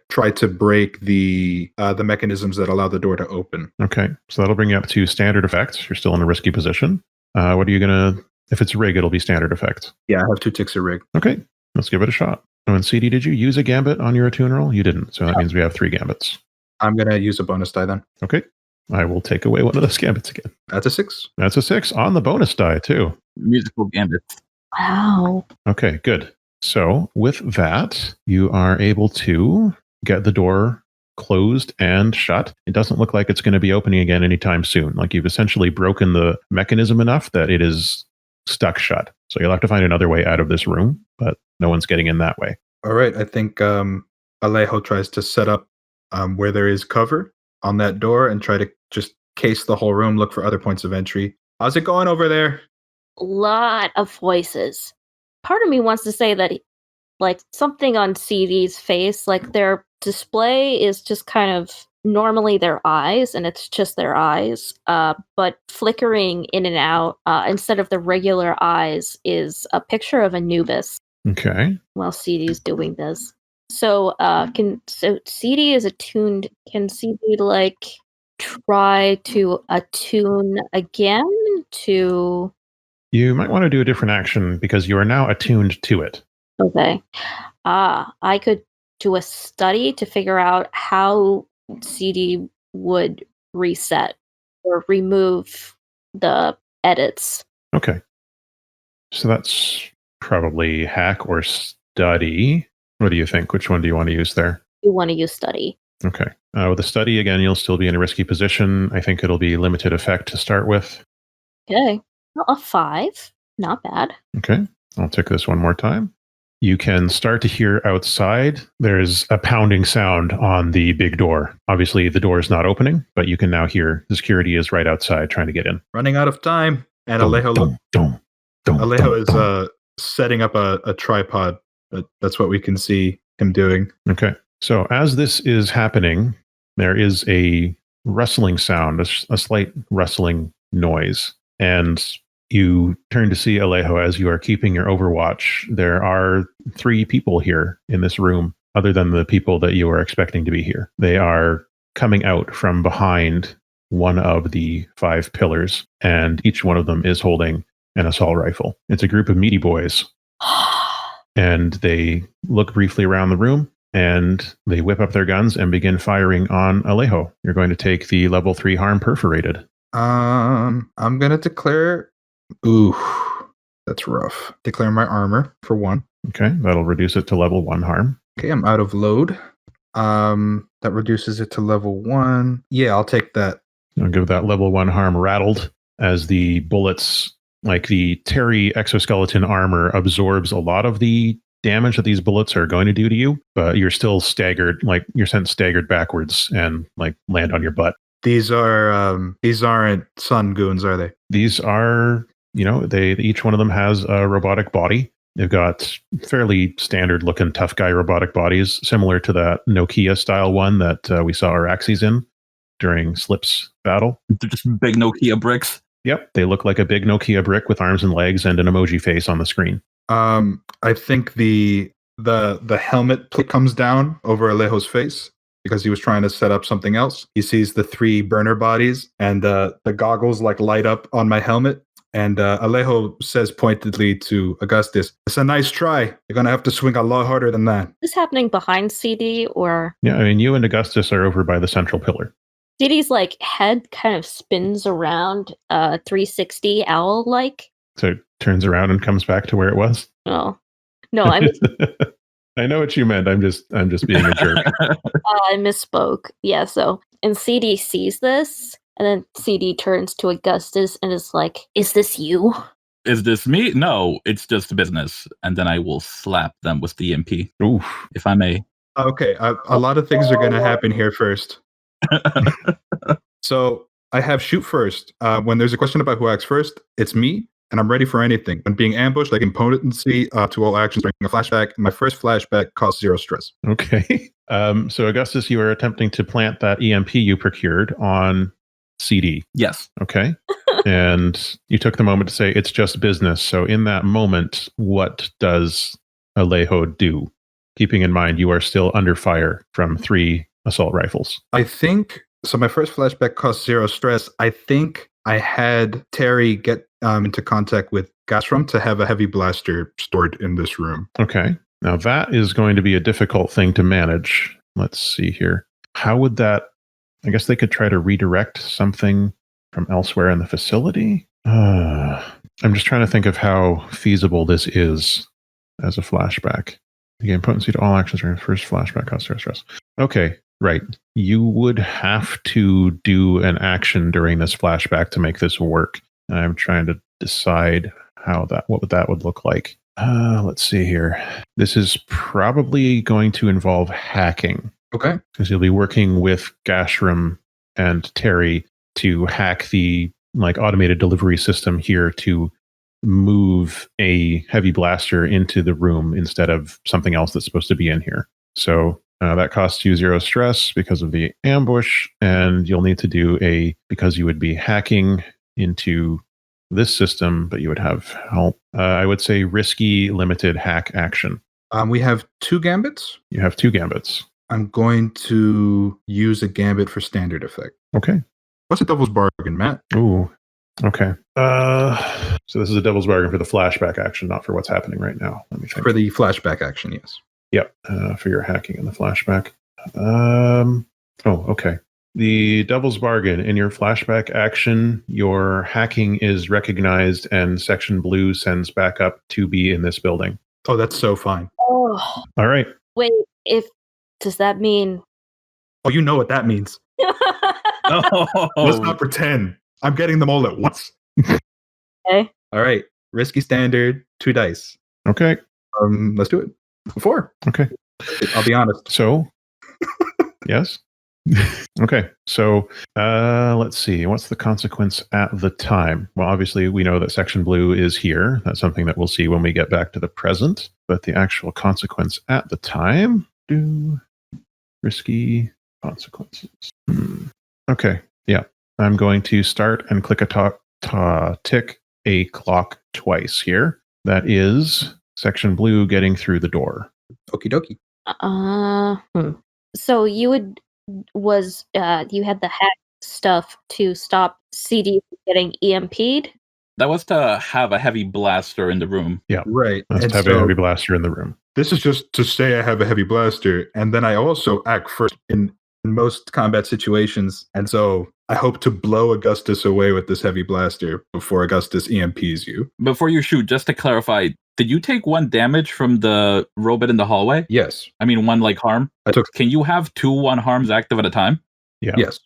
try to break the mechanisms that allow the door to open. Okay, so that'll bring you up to standard effects. You're still in a risky position. What are you gonna? If it's rig, it'll be standard effect. Yeah, I have 2 ticks of rig. Okay, let's give it a shot. Oh, and CD, did you use a gambit on your attune roll? You didn't, so that means we have 3 gambits. I'm gonna use a bonus die then. Okay, I will take away one of those gambits again. That's a 6. That's a 6 on the bonus die too. Musical gambit. Wow. Okay, good. So with that, you are able to get the door closed and shut. It doesn't look like it's going to be opening again anytime soon. Like you've essentially broken the mechanism enough that it is stuck shut. So you'll have to find another way out of this room, but no one's getting in that way. All right, I think Alejo tries to set up where there is cover on that door and try to just case the whole room, look for other points of entry. How's it going over there? Lot of voices. Part of me wants to say that like something on CD's face. Like their display is just kind of normally their eyes, and it's just their eyes. But flickering in and out instead of the regular eyes is a picture of Anubis. Okay. While CD's doing this, so CD is attuned. Can CD like try to attune again to? You might want to do a different action because you are now attuned to it. Okay. I could do a study to figure out how CD would reset or remove the edits. Okay. So that's probably hack or study. What do you think? Which one do you want to use there? You want to use study. Okay. With the study, again, you'll still be in a risky position. I think it'll be limited effect to start with. Okay. Well, a 5. Not bad. Okay. I'll take this one more time. You can start to hear outside. There's a pounding sound on the big door. Obviously, the door is not opening, but you can now hear the security is right outside trying to get in. Running out of time. And Alejo is setting up a tripod. That's what we can see him doing. Okay. So as this is happening, there is a rustling sound, a slight rustling noise. And you turn to see Alejo as you are keeping your overwatch. There are 3 people here in this room, other than the people that you are expecting to be here. They are coming out from behind one of the 5 pillars, and each one of them is holding an assault rifle. It's a group of meaty boys. And they look briefly around the room, and they whip up their guns and begin firing on Alejo. You're going to take the level 3 harm perforated. I'm going to declare... Ooh, that's rough. Declare my armor for 1. Okay, that'll reduce it to level 1 harm. Okay, I'm out of load. That reduces it to level 1. Yeah, I'll take that. I'll give that level 1 harm rattled as the bullets, like the Terry exoskeleton armor, absorbs a lot of the damage that these bullets are going to do to you, but you're still staggered, like you're sent staggered backwards and like land on your butt. These aren't sun goons, are they? These are, each one of them has a robotic body. They've got fairly standard looking tough guy robotic bodies, similar to that Nokia style one that we saw Araxes in during Slip's battle. They're just big Nokia bricks. Yep, they look like a big Nokia brick with arms and legs and an emoji face on the screen. I think the helmet comes down over Alejo's face because he was trying to set up something else. He sees the 3 burner bodies, and the goggles like light up on my helmet. And Alejo says pointedly to Augustus, "It's a nice try. You're going to have to swing a lot harder than that." Is this happening behind CD or? Yeah, I mean, you and Augustus are over by the central pillar. CD's like head kind of spins around 360 owl-like. So it turns around and comes back to where it was? Oh. No, I know what you meant. I'm just being a jerk. I misspoke. Yeah, so and CD sees this, and then CD turns to Augustus and is like, "Is this you?" Is this me? No, it's just business. And then I will slap them with the EMP. Oof. If I may. Okay, a lot of things are going to happen here first. So I have shoot first. When there's a question about who acts first, it's me, and I'm ready for anything. When being ambushed, I gain potency to all actions during a flashback. My first flashback costs 0 stress. Okay. So Augustus, you are attempting to plant that EMP you procured on CD. Yes. Okay. And you took the moment to say it's just business. So in that moment, what does Alejo do? Keeping in mind you are still under fire from 3 assault rifles. I think so. My first flashback cost 0 stress. I think I had Terry get into contact with Gasrum to have a heavy blaster stored in this room. Okay. Now that is going to be a difficult thing to manage. Let's see here. How would that... I guess they could try to redirect something from elsewhere in the facility. I'm just trying to think of how feasible this is as a flashback. You gain potency to all actions during the first flashback cost 0 stress. Okay, right. You would have to do an action during this flashback to make this work. And I'm trying to decide what that would look like. Let's see here. This is probably going to involve hacking. Okay. Because you'll be working with Gashram and Terry to hack the automated delivery system here to move a heavy blaster into the room instead of something else that's supposed to be in here. So that costs you 0 stress because of the ambush, and you'll need to do because you would be hacking into this system, but you would have help. I would say risky limited hack action. We have 2 gambits. You have 2 gambits. I'm going to use a gambit for standard effect. Okay. What's a devil's bargain, Matt? Ooh. Okay. So this is a devil's bargain for the flashback action, not for what's happening right now. Let me think. For the flashback action, yes. Yep. For your hacking in the flashback. Okay. The devil's bargain in your flashback action, your hacking is recognized and Section Blue sends back up to be in this building. Oh, that's so fine. Oh, All right. wait. Does that mean? Oh, you know what that means. Let's not pretend. I'm getting them all at once. Okay. All right. Risky standard, 2 dice. Okay. Let's do it. 4. Okay. I'll be honest. So, yes. Okay. So, let's see. What's the consequence at the time? Well, obviously, we know that Section Blue is here. That's something that we'll see when we get back to the present. But the actual consequence at the time, risky consequences. Okay. Yeah. I'm going to start and click tick a clock twice here. That is Section Blue getting through the door. Okie dokie. So you had the hack stuff to stop CD from getting EMP'd? That was to have a heavy blaster in the room. Yeah. Right. Let's And have a heavy blaster in the room. this is just to say I have a heavy blaster, and then I also act first in most combat situations. And so I hope to blow Augustus away with this heavy blaster before Augustus EMPs you. Before you shoot, just to clarify, did you take 1 damage from the robot in the hallway? Yes. I mean, 1 harm? I took. Can you have 2 1 harms active at a time? Yeah. Yes.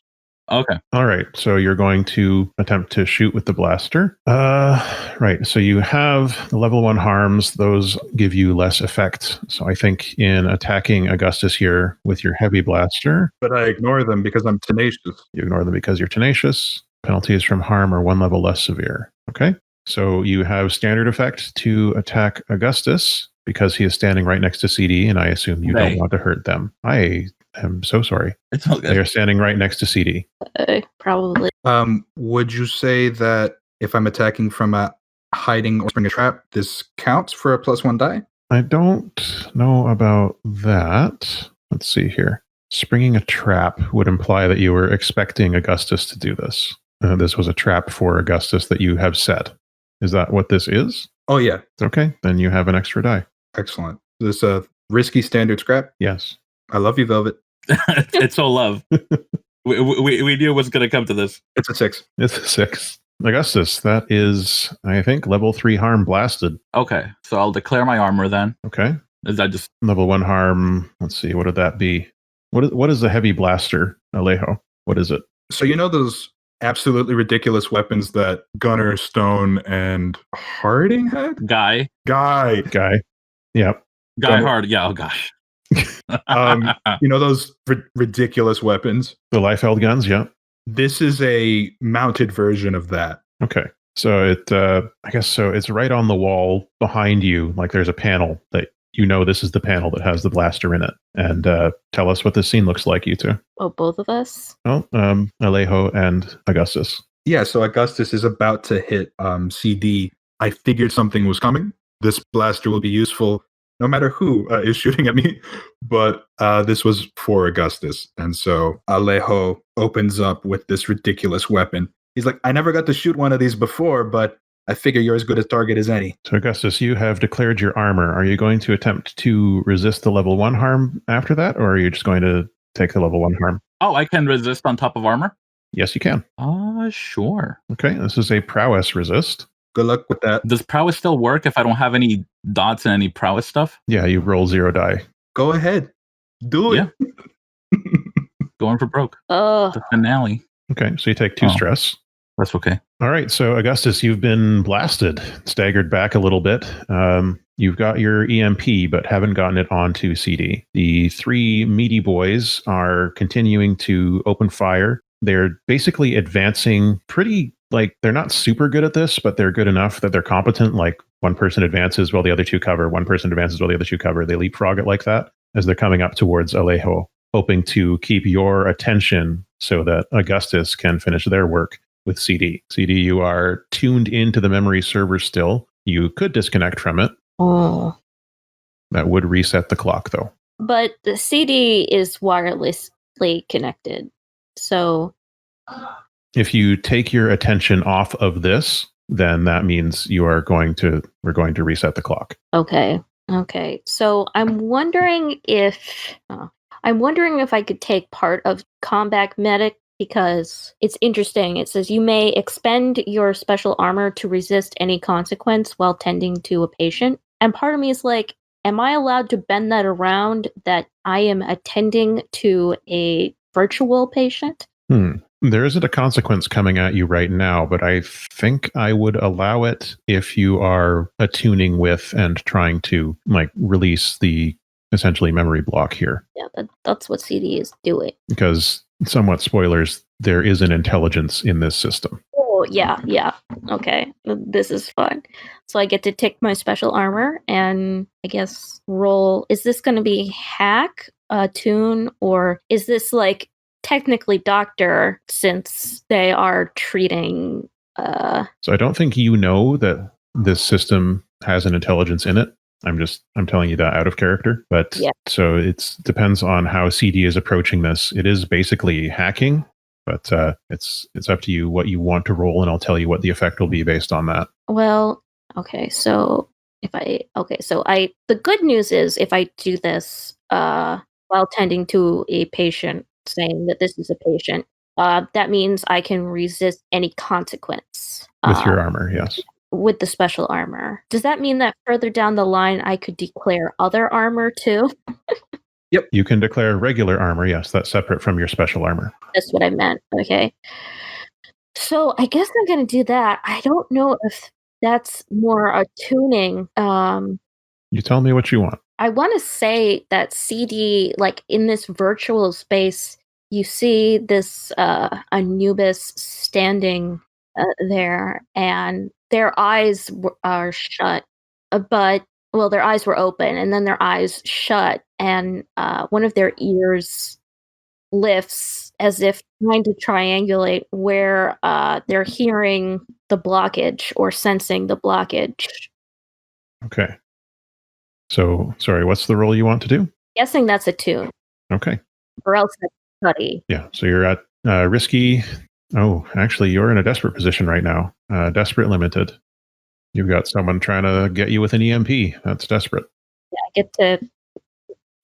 Okay. All right. So you're going to attempt to shoot with the blaster. Right. So you have the level 1 harms. Those give you less effect. So I think in attacking Augustus here with your heavy blaster. But I ignore them because I'm tenacious. You ignore them because you're tenacious. Penalties from harm are 1 level less severe. Okay. So you have standard effect to attack Augustus because he is standing right next to CD, and I assume you don't want to hurt them. I'm so sorry. It's all good. They are standing right next to CD. Probably. Would you say that if I'm attacking from a hiding or spring a trap, this counts for a +1 die? I don't know about that. Let's see here. Springing a trap would imply that you were expecting Augustus to do this. This was a trap for Augustus that you have set. Is that what this is? Oh, yeah. Okay, then you have an extra die. Excellent. This risky standard scrap? Yes. I love you, Velvet. It's all love. we knew it was going to come to this. It's a 6. It's a 6. Augustus, that is, I think, level 3 harm blasted. Okay, so I'll declare my armor then. Okay. Is that just level 1 harm? Let's see, what would that be? What is a heavy blaster, Alejo? What is it? So you know those absolutely ridiculous weapons that Gunner, Stone, and Harding had? Guy? Yep. Guy Hard. Yeah, oh gosh. You know those ridiculous weapons? The Liefeld guns, yeah. This is a mounted version of that. Okay. So I guess so it's right on the wall behind you, like there's a panel that you know this is the panel that has the blaster in it. And tell us what this scene looks like, you two. Oh, both of us? Oh, Alejo and Augustus. Yeah, so Augustus is about to hit CD. I figured something was coming. This blaster will be useful no matter who is shooting at me. But this was for Augustus. And so Alejo opens up with this ridiculous weapon. He's like, I never got to shoot one of these before, but I figure you're as good a target as any. So Augustus, you have declared your armor. Are you going to attempt to resist the level 1 harm after that, or are you just going to take the level 1 harm? Oh, I can resist on top of armor? Yes, you can. Sure. Okay, this is a prowess resist. Good luck with that. Does prowess still work if I don't have any dots and any prowess stuff? Yeah, you roll 0 die. Go ahead. Do it. Yeah. Going for broke. The finale. Okay, so you take 2 stress. That's okay. All right, so Augustus, you've been blasted, staggered back a little bit. You've got your EMP, but haven't gotten it onto CD. The 3 meaty boys are continuing to open fire. They're basically advancing pretty like they're not super good at this, but they're good enough that they're competent. Like one person advances while the other two cover, one person advances while the other two cover. They leapfrog it like that as they're coming up towards Alejo, hoping to keep your attention so that Augustus can finish their work with CD. CD, you are tuned into the memory server still. You could disconnect from it. Oh. That would reset the clock, though. But the CD is wirelessly connected. So if you take your attention off of this, then that means we're going to reset the clock. Okay. So I'm wondering if I could take part of combat medic, because it's interesting. It says you may expend your special armor to resist any consequence while tending to a patient. And part of me is like, am I allowed to bend that around that I am attending to a virtual patient? There isn't a consequence coming at you right now, but I think I would allow it if you are attuning with and trying to release the essentially memory block here. Yeah, that's what CD is doing. Because, somewhat spoilers, there is an intelligence in this system. Oh, yeah. Okay, this is fun. So I get to take my special armor and I guess roll. Is this going to be hack, attune, or is this technically doctor, since they are treating... So I don't think you know that this system has an intelligence in it. I'm telling you that out of character, but yeah. So it depends on how CD is approaching this. It is basically hacking, but it's up to you what you want to roll, and I'll tell you what the effect will be based on that. Well, okay, so the good news is if I do this while tending to a patient, saying that this is a patient, that means I can resist any consequence with your armor. Yes. With the special armor. Does that mean that further down the line I could declare other armor too? Yep. You can declare regular armor. Yes, that's separate from your special armor. That's what I meant. Okay. So I guess I'm going to do that. I don't know if that's more attuning. You tell me what you want. I want to say that CD, in this virtual space, you see this Anubis standing there, and their eyes are shut, their eyes were open, and then their eyes shut, and one of their ears lifts as if trying to triangulate where they're hearing the blockage or sensing the blockage. Okay. So, sorry, what's the roll you want to do? Guessing that's attune. Okay. Or else that's study. Yeah, so you're at risky. Oh, actually, you're in a desperate position right now. Desperate limited. You've got someone trying to get you with an EMP. That's desperate. Yeah, I get to...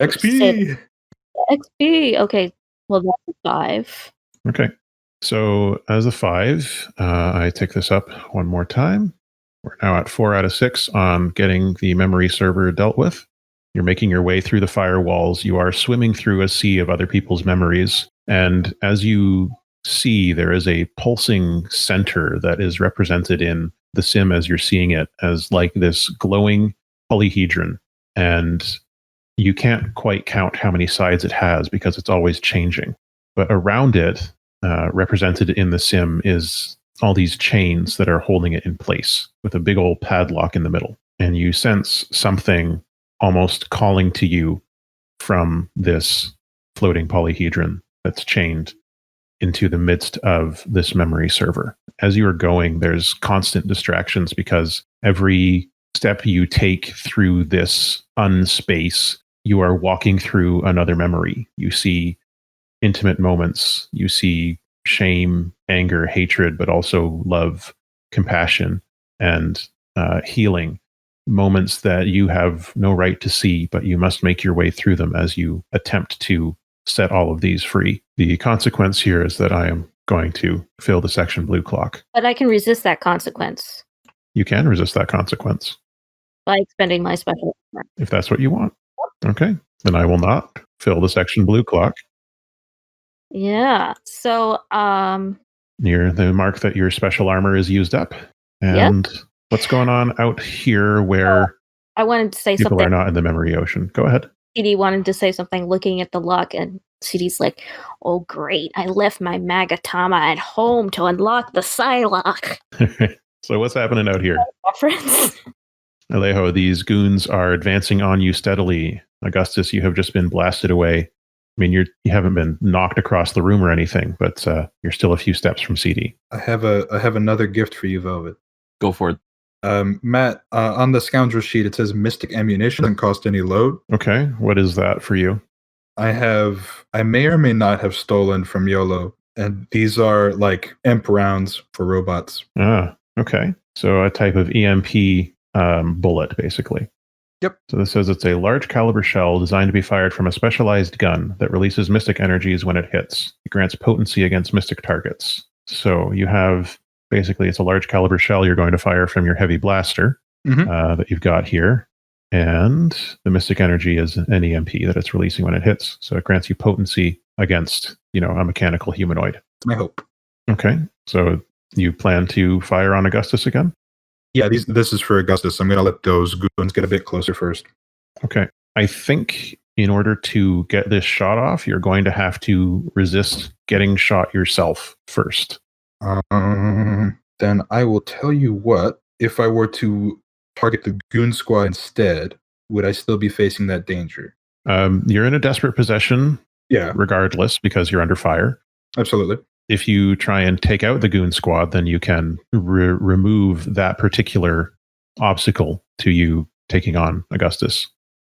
XP! XP! Okay, well, that's a 5. Okay. So, as a 5, I take this up one more time. We're now at 4 out of 6 on getting the memory server dealt with. You're making your way through the firewalls. You are swimming through a sea of other people's memories. And as you see, there is a pulsing center that is represented in the sim as you're seeing it as this glowing polyhedron. And you can't quite count how many sides it has because it's always changing. But around it, represented in the sim, is all these chains that are holding it in place with a big old padlock in the middle. And you sense something almost calling to you from this floating polyhedron that's chained into the midst of this memory server. As you are going, there's constant distractions because every step you take through this unspace, you are walking through another memory. You see intimate moments. You see shame, anger, hatred, but also love, compassion, and healing. Moments that you have no right to see, but you must make your way through them as you attempt to set all of these free. The consequence here is that I am going to fill the section blue clock. But I can resist that consequence. You can resist that consequence. By expending my special armor. If that's what you want. Okay. Then I will not fill the section blue clock. Yeah. So, near the mark that your special armor is used up. And what's going on out here where I wanted to say people something. are not in the memory ocean? Go ahead. CD wanted to say something, looking at the lock, and CD's like, "Oh great! I left my Magatama at home to unlock the Psylocke." So what's happening out here? Reference. Alejo, these goons are advancing on you steadily. Augustus, you have just been blasted away. I mean, you haven't been knocked across the room or anything, but you're still a few steps from CD. I have another gift for you, Velvet. Go for it. Matt, on the scoundrel sheet, it says Mystic Ammunition doesn't cost any load. Okay, what is that for you? I may or may not have stolen from YOLO, and these are like EMP rounds for robots. Ah, okay. So a type of EMP bullet, basically. Yep. So this says it's a large caliber shell designed to be fired from a specialized gun that releases mystic energies when it hits. It grants potency against mystic targets. So you have, basically, it's a large caliber shell you're going to fire from your heavy blaster that you've got here. And the mystic energy is an EMP that it's releasing when it hits. So it grants you potency against, a mechanical humanoid. That's my hope. Okay. So you plan to fire on Augustus again? Yeah, this is for Augustus. I'm going to let those goons get a bit closer first. Okay. I think in order to get this shot off, you're going to have to resist getting shot yourself first. Then I will tell you what. If I were to target the goon squad instead, would I still be facing that danger? You're in a desperate possession, Yeah, regardless, because you're under fire. absolutely. If you try and take out the goon squad, then you can remove that particular obstacle to you taking on Augustus.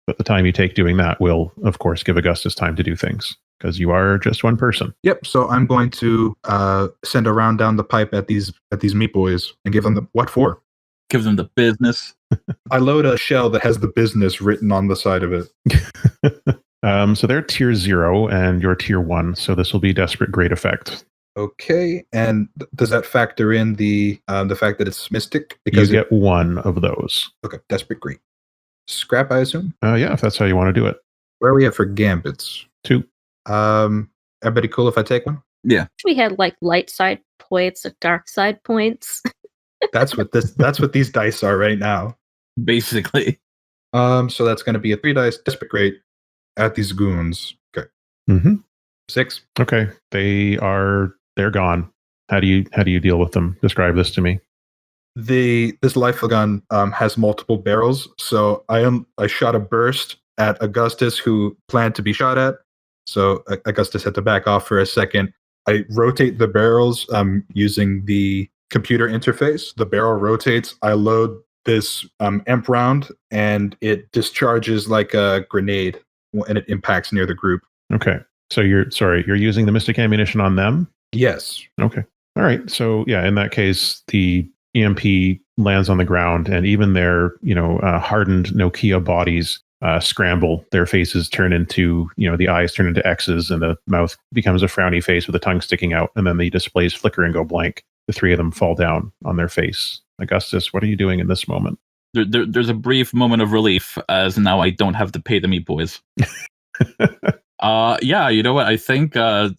But the time you take doing that will, of course, give Augustus time to do things, because you are just one person. Yep. So I'm going to send a round down the pipe at these meat boys and give them the what for? Give them the business. I load a shell that has the business written on the side of it. So they're tier 0 and you're tier 1. So this will be desperate great effect. Okay, and does that factor in the fact that it's mystic? Because you get one of those. Okay, desperate great. Scrap, I assume? Yeah, if that's how you want to do it. Where are we at for gambits? 2. Everybody cool if I take one? Yeah. We had like light side points and dark side points. That's what these dice are right now. Basically. So that's going to be a 3 dice desperate great at these goons. Okay. 6. Okay, they're gone. How do you deal with them? Describe this to me. This rifle gun has multiple barrels, so I shot a burst at Augustus, who planned to be shot at. So Augustus had to back off for a second. I rotate the barrels using the computer interface. The barrel rotates. I load this EMP round, and it discharges like a grenade, and it impacts near the group. Okay, so you're using the mystic ammunition on them? Yes. Okay. All right. So yeah, in that case, the EMP lands on the ground, and even their hardened Nokia bodies scramble. Their faces turn into the eyes turn into X's, and the mouth becomes a frowny face with a tongue sticking out, and then the displays flicker and go blank. The 3 of them fall down on their face. Augustus, what are you doing in this moment? There's a brief moment of relief, as now I don't have to pay the meat boys. Yeah, you know what? I think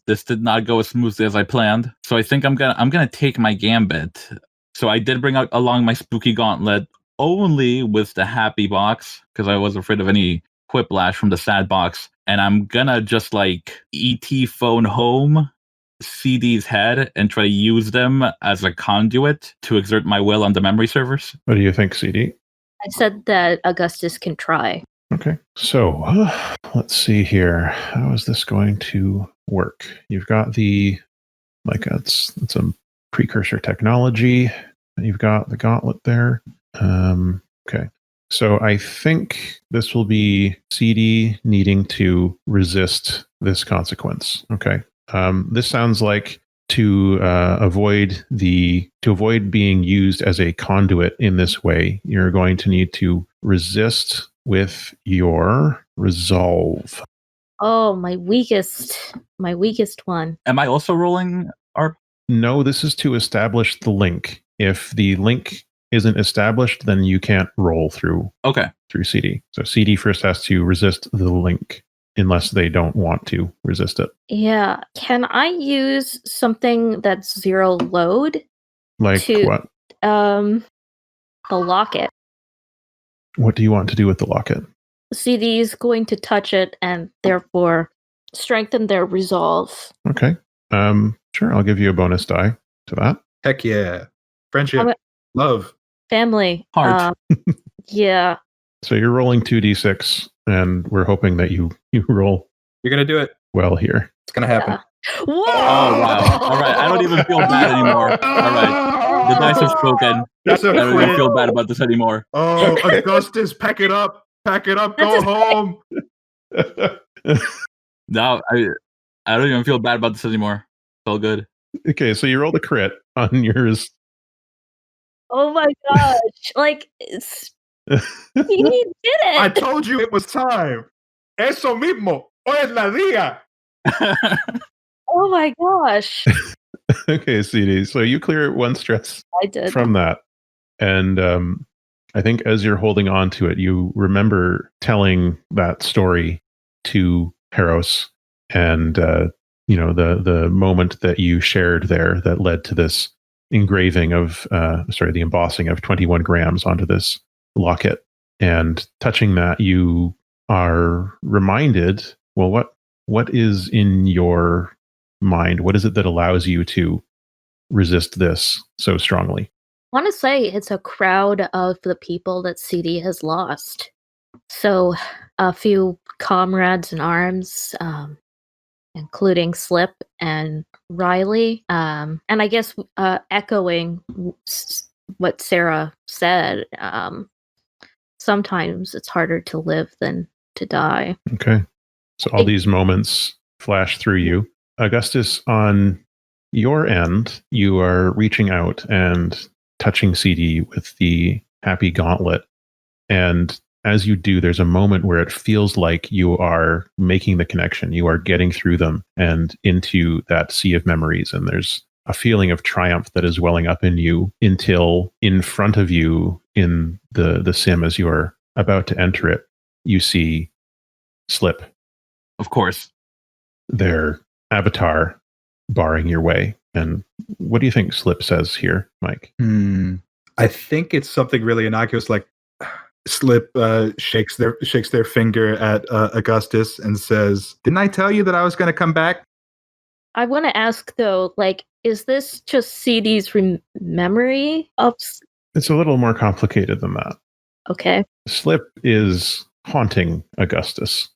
this did not go as smoothly as I planned. So I think I'm gonna take my gambit. So I did bring along my spooky gauntlet, only with the happy box, because I was afraid of any quiplash from the sad box. And I'm gonna just like ET phone home CD's head and try to use them as a conduit to exert my will on the memory servers. What do you think, CD? I said that Augustus can try. Okay, so let's see here. How is this going to work? You've got it's a precursor technology. You've got the gauntlet there. Okay, so I think this will be CD needing to resist this consequence. Okay, this sounds like to avoid being used as a conduit in this way, you're going to need to resist with your resolve. Oh, my weakest one. Am I also rolling ARP? No, this is to establish the link. If the link isn't established, then you can't roll through CD. So CD first has to resist the link unless they don't want to resist it. Yeah. Can I use something that's 0 load? Like what? The locket. What do you want to do with the locket? CD is going to touch it and therefore strengthen their resolve. Okay. Sure, I'll give you a bonus die to that. Heck yeah. Friendship. Love. Family. Heart. Yeah. So you're rolling 2d6, and we're hoping that you roll You're going to do it. well here. It's going to happen. Yeah. Whoa! Oh, wow. All right. I don't even feel bad anymore. All right. The dice have spoken. That's a I don't even crit. feel bad about this anymore. Oh, Augustus, pack it up. Pack it up. Go That's home. No, I don't even feel bad about this anymore. It's all good. Okay, so you rolled a crit on yours. Oh my gosh. Like, he did it. I told you it was time. Eso mismo. Hoy es la día. Oh my gosh. Okay, CD. So you clear one stress I did. from that. And I think as you're holding on to it, you remember telling that story to Heros and, the moment that you shared there that led to this engraving of, the embossing of 21 grams onto this locket. And touching that, you are reminded, well, what is in your mind? What is it that allows you to resist this so strongly? I want to say it's a crowd of the people that CD has lost. So a few comrades in arms, including Slip and Riley. And I guess echoing what Sarah said, sometimes it's harder to live than to die. Okay. So all these moments flash through you. Augustus, on your end, you are reaching out and touching CD with the happy gauntlet. And as you do, there's a moment where it feels like you are making the connection. You are getting through them and into that sea of memories. And there's a feeling of triumph that is welling up in you until in front of you in the sim, as you're about to enter it, you see Slip. Of course. Their avatar barring your way. And what do you think Slip says here, Mike? I think it's something really innocuous, like Slip shakes their finger at Augustus and says, "Didn't I tell you that I was going to come back?" I want to ask though, like, is this just CD's memory of? It's a little more complicated than that. Okay. Slip is haunting Augustus.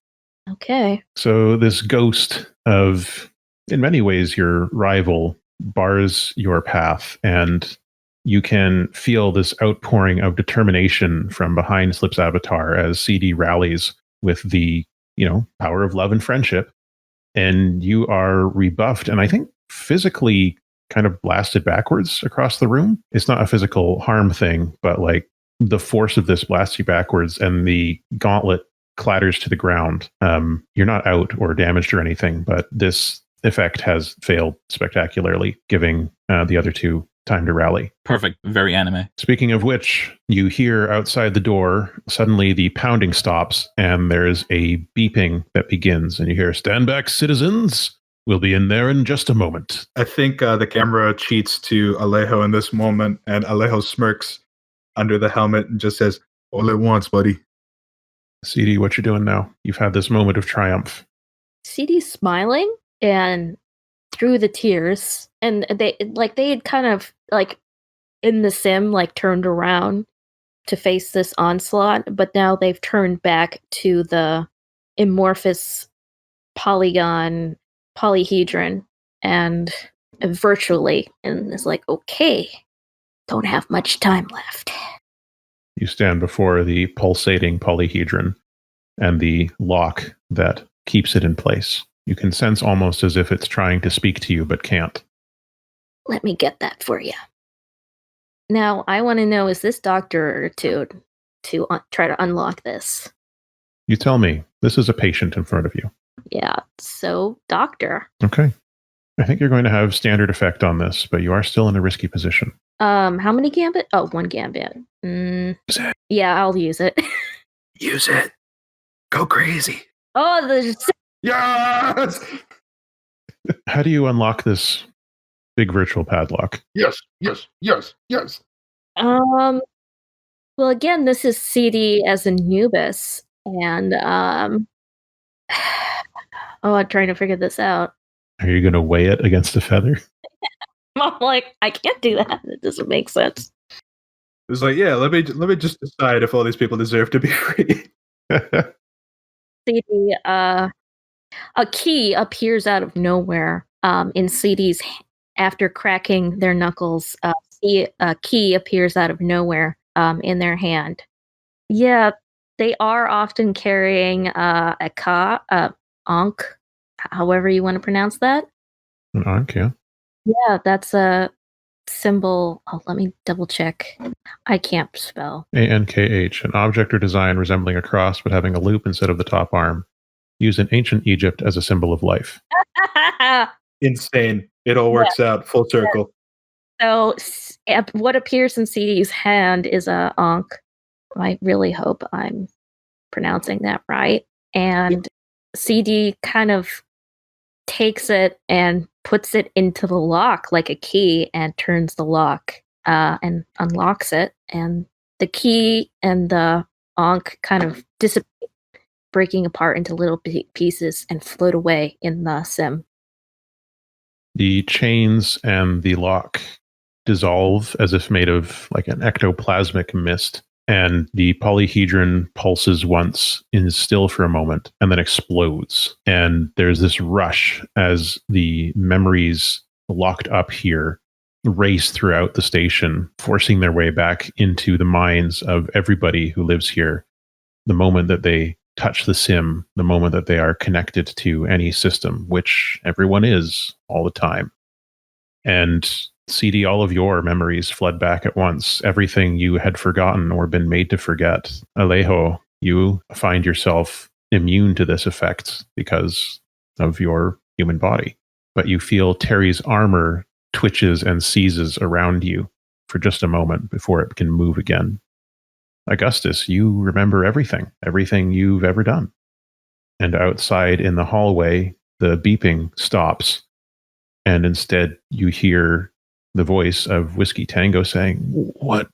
Okay. So this ghost of, in many ways, your rival bars your path, and you can feel this outpouring of determination from behind Slip's avatar as CD rallies with the, power of love and friendship. And you are rebuffed, and I think physically kind of blasted backwards across the room. It's not a physical harm thing, but like the force of this blasts you backwards, and the gauntlet clatters to the ground. You're not out or damaged or anything, but this effect has failed spectacularly, giving the other two time to rally. Perfect. Very anime. Speaking of which, you hear outside the door, suddenly the pounding stops and there's a beeping that begins, and you hear, "Stand back, citizens. We'll be in there in just a moment." I think the camera cheats to Alejo in this moment, and Alejo smirks under the helmet and just says, "All at once, buddy." CD, what you doing now? You've had this moment of triumph. CD's smiling and through the tears, and they had kind of like in the sim turned around to face this onslaught, but now they've turned back to the amorphous polyhedron and virtually, and it's like, okay, don't have much time left. You stand before the pulsating polyhedron and the lock that keeps it in place. You can sense almost as if it's trying to speak to you, but can't. Let me get that for you. Now, I want to know, is this Dr. Attune to try to unlock this? You tell me. This is a patient in front of you. Yeah, so Doctor. Okay. I think you're going to have standard effect on this, but you are still in a risky position. How many gambit? Oh, one gambit. Yeah, I'll use it. Use it. Go crazy. Oh, there's... Yes! How do you unlock this big virtual padlock? Yes. Well, again, this is CD as Anubis, And I'm trying to figure this out. Are you going to weigh it against a feather? I'm like, I can't do that. It doesn't make sense. It's like, yeah, let me just decide if all these people deserve to be free. CD, a key appears out of nowhere. In CD's, after cracking their knuckles, a key appears out of nowhere in their hand. Yeah, they are often carrying a ankh, however you want to pronounce that. An ankh, yeah. Yeah, that's a symbol. Oh, let me double check. I can't spell. ANKH, an object or design resembling a cross but having a loop instead of the top arm, used in ancient Egypt as a symbol of life. Insane. It all works out full circle. So what appears in CD's hand is a ankh. I really hope I'm pronouncing that right. And CD kind of takes it and puts it into the lock like a key and turns the lock and unlocks it. And the key and the ankh kind of dissipate, breaking apart into little pieces and float away in the sim. The chains and the lock dissolve as if made of like an ectoplasmic mist. And the polyhedron pulses once, is still for a moment, and then explodes. And there's this rush as the memories locked up here race throughout the station, forcing their way back into the minds of everybody who lives here. The moment that they touch the sim, the moment that they are connected to any system, which everyone is all the time. And CD, all of your memories flood back at once. Everything you had forgotten or been made to forget. Alejo, you find yourself immune to this effect because of your human body. But you feel Terry's armor twitches and seizes around you for just a moment before it can move again. Augustus, you remember everything you've ever done. And outside in the hallway, the beeping stops. And instead you hear the voice of Whiskey Tango saying,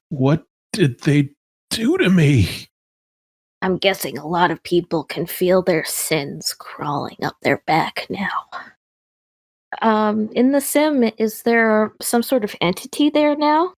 What did they do to me? I'm guessing a lot of people can feel their sins crawling up their back now. In the sim, is there some sort of entity there now?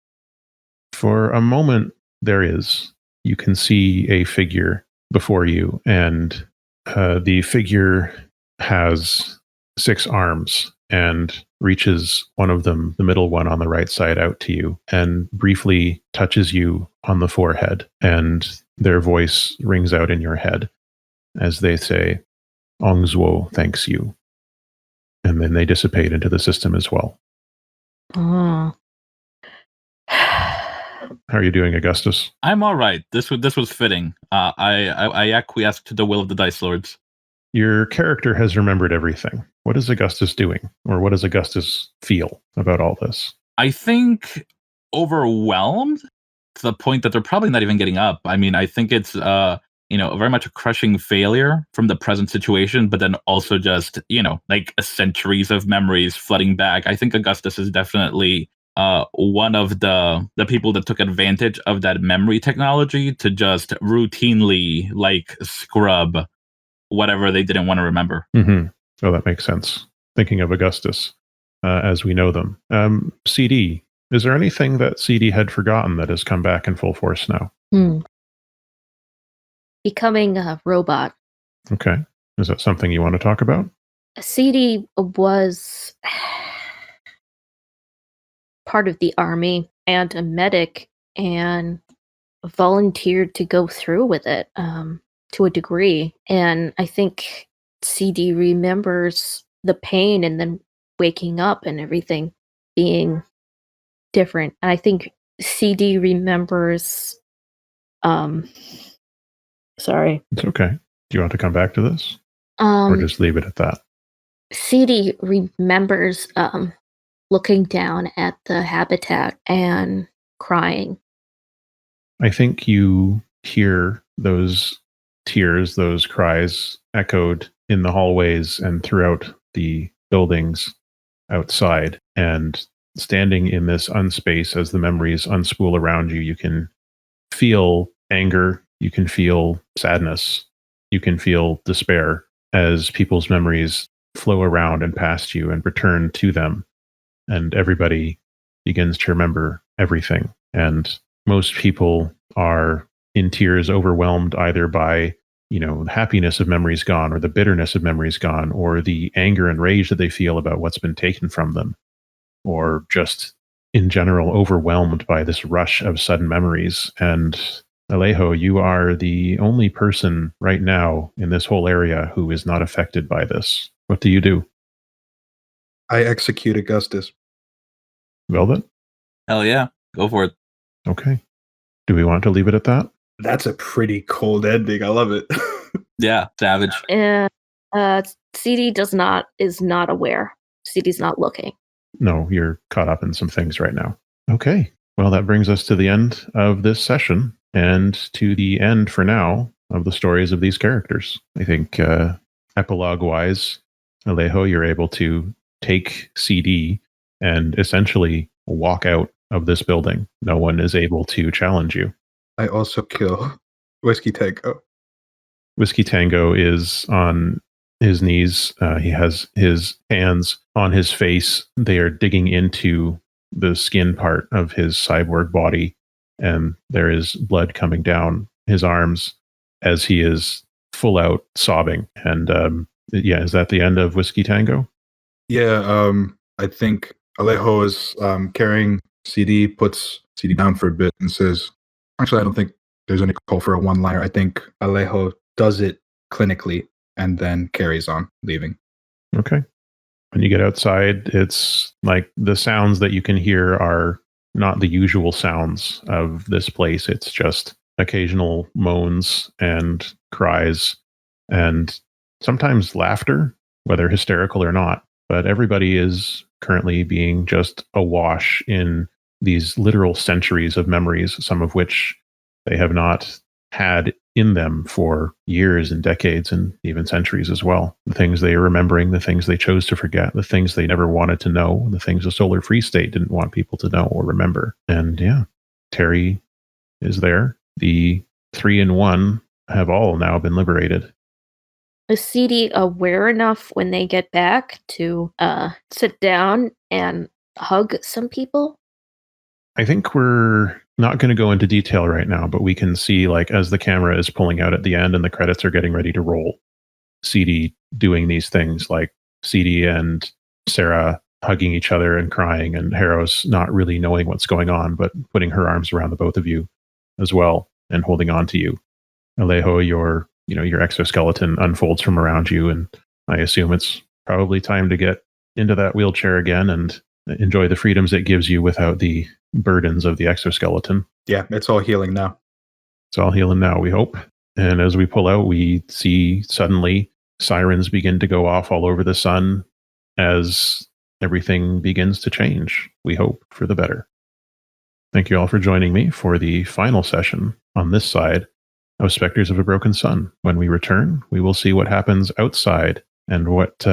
For a moment, there is. You can see a figure before you, and the figure has 6 arms and reaches one of them, the middle one on the right side, out to you and briefly touches you on the forehead. And their voice rings out in your head as they say, Ongzwo thanks you. And then they dissipate into the system as well. Oh. How are you doing, Augustus? I'm all right. This was fitting. I acquiesced to the will of the Dice Lords. Your character has remembered everything. What is Augustus doing? Or what does Augustus feel about all this? I think overwhelmed to the point that they're probably not even getting up. I mean, I think it's very much a crushing failure from the present situation, but then also just, like centuries of memories flooding back. I think Augustus is definitely one of the people that took advantage of that memory technology to just routinely scrub whatever they didn't want to remember. Mm-hmm. Oh, that makes sense. Thinking of Augustus as we know them. CD, is there anything that CD had forgotten that has come back in full force now? Becoming a robot. Okay. Is that something you want to talk about? CD was part of the army and a medic and volunteered to go through with it to a degree. And I think CD remembers the pain and then waking up and everything being different. And I think CD remembers sorry. It's okay. Do you want to come back to this? Or just leave it at that? CD remembers looking down at the habitat and crying. I think you hear those tears, those cries echoed in the hallways and throughout the buildings outside. And standing in this unspace as the memories unspool around you, you can feel anger, you can feel sadness, you can feel despair as people's memories flow around and past you and return to them. And everybody begins to remember everything. And most people are in tears, overwhelmed either by, the happiness of memories gone, or the bitterness of memories gone, or the anger and rage that they feel about what's been taken from them, or just in general overwhelmed by this rush of sudden memories. And Alejo, you are the only person right now in this whole area who is not affected by this. What do you do? I execute Augustus. Velvet? Hell yeah. Go for it. Okay. Do we want to leave it at that? That's a pretty cold ending. I love it. Yeah, savage. CD is not aware. CD's not looking. No, you're caught up in some things right now. Okay. Well, that brings us to the end of this session and to the end for now of the stories of these characters. I think epilogue-wise, Alejo, you're able to take CD and essentially walk out of this building. No one is able to challenge you. I also kill Whiskey Tango. Whiskey Tango is on his knees. He has his hands on his face. They are digging into the skin part of his cyborg body, and there is blood coming down his arms as he is full out sobbing. And is that the end of Whiskey Tango? Yeah, I think Alejo is carrying CD, puts CD down for a bit and says, actually, I don't think there's any call for a one-liner. I think Alejo does it clinically and then carries on, leaving. Okay. When you get outside, it's like the sounds that you can hear are not the usual sounds of this place. It's just occasional moans and cries and sometimes laughter, whether hysterical or not. But everybody is currently being just awash in these literal centuries of memories, some of which they have not had in them for years and decades and even centuries as well. The things they are remembering, the things they chose to forget, the things they never wanted to know, the things the Solar Free State didn't want people to know or remember. And yeah, Terry is there. The 3 and 1 have all now been liberated. Is CD aware enough when they get back to sit down and hug some people? I think we're not going to go into detail right now, but we can see, like, as the camera is pulling out at the end and the credits are getting ready to roll, CD doing these things, like CD and Sarah hugging each other and crying, and Harrow's not really knowing what's going on, but putting her arms around the both of you as well and holding on to you. Alejo, your exoskeleton unfolds from around you, and I assume it's probably time to get into that wheelchair again and enjoy the freedoms it gives you without the burdens of the exoskeleton. Yeah, it's all healing now. It's all healing now, we hope. And as we pull out, we see suddenly sirens begin to go off all over the sun as everything begins to change, we hope, for the better. Thank you all for joining me for the final session on this side of Specters of a Broken Sun. When we return, we will see what happens outside and what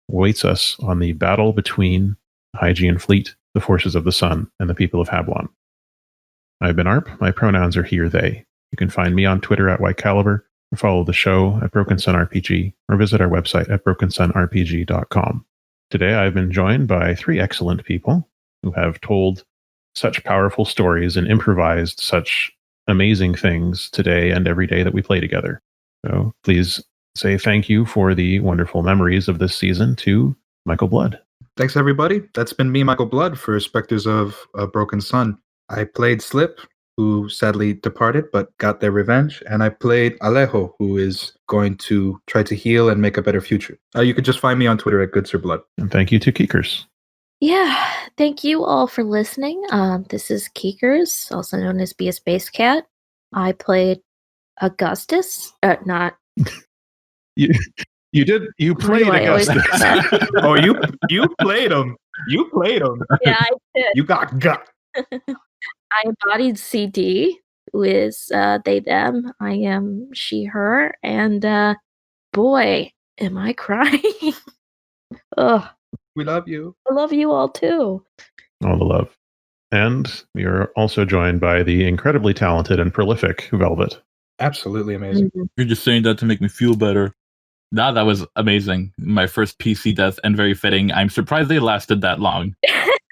awaits us on the battle between the Hygean fleet, the forces of the sun, and the people of Hablon. I've been Arp. My pronouns are he or they. You can find me on Twitter at WhiteCaliber, or follow the show at Broken Sun RPG, or visit our website at brokensunrpg.com. Today I've been joined by 3 excellent people who have told such powerful stories and improvised such amazing things today and every day that we play together. So please say thank you for the wonderful memories of this season to Michael Blood. Thanks, everybody. That's been me, Michael Blood, for Specters of a Broken Sun. I played Slip, who sadly departed but got their revenge, and I played Alejo, who is going to try to heal and make a better future. You can just find me on Twitter at GoodSirBlood. And thank you to Keekers. Yeah, thank you all for listening. This is Keekers, also known as Be a Space Cat. I played Augustus, not... You played Augustus. Oh, you played him. You played him. Yeah, I did. You got. I embodied CD, who is they, them. I am she, her. And boy, am I crying. Ugh. We love you. I love you all too. All the love. And we are also joined by the incredibly talented and prolific Velvet. Absolutely amazing. Mhm. You're just saying that to make me feel better. Nah, that was amazing. My first PC death and very fitting. I'm surprised they lasted that long.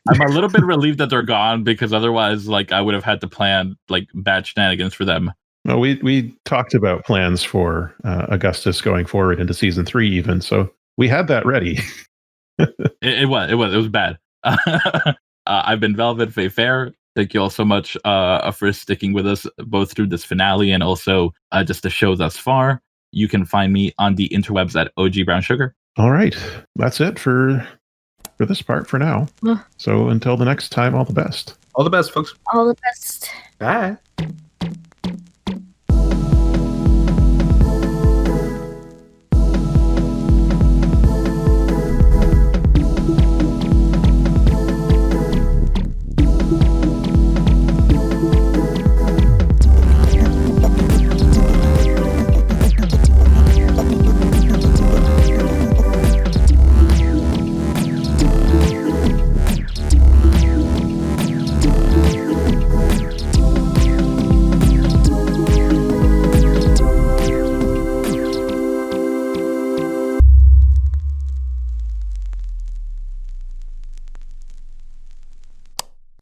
I'm a little bit relieved that they're gone because otherwise, like, I would have had to plan like bad shenanigans for them. Well, we talked about plans for Augustus going forward into season 3, even, so we had that ready. It was bad. I've been Velvet Faye Fair. Thank you all so much for sticking with us both through this finale and also just the show thus far. You can find me on the interwebs at OG Brown Sugar. All right, that's it for this part for now. So until the next time, all the best. All the best, folks. All the best. Bye.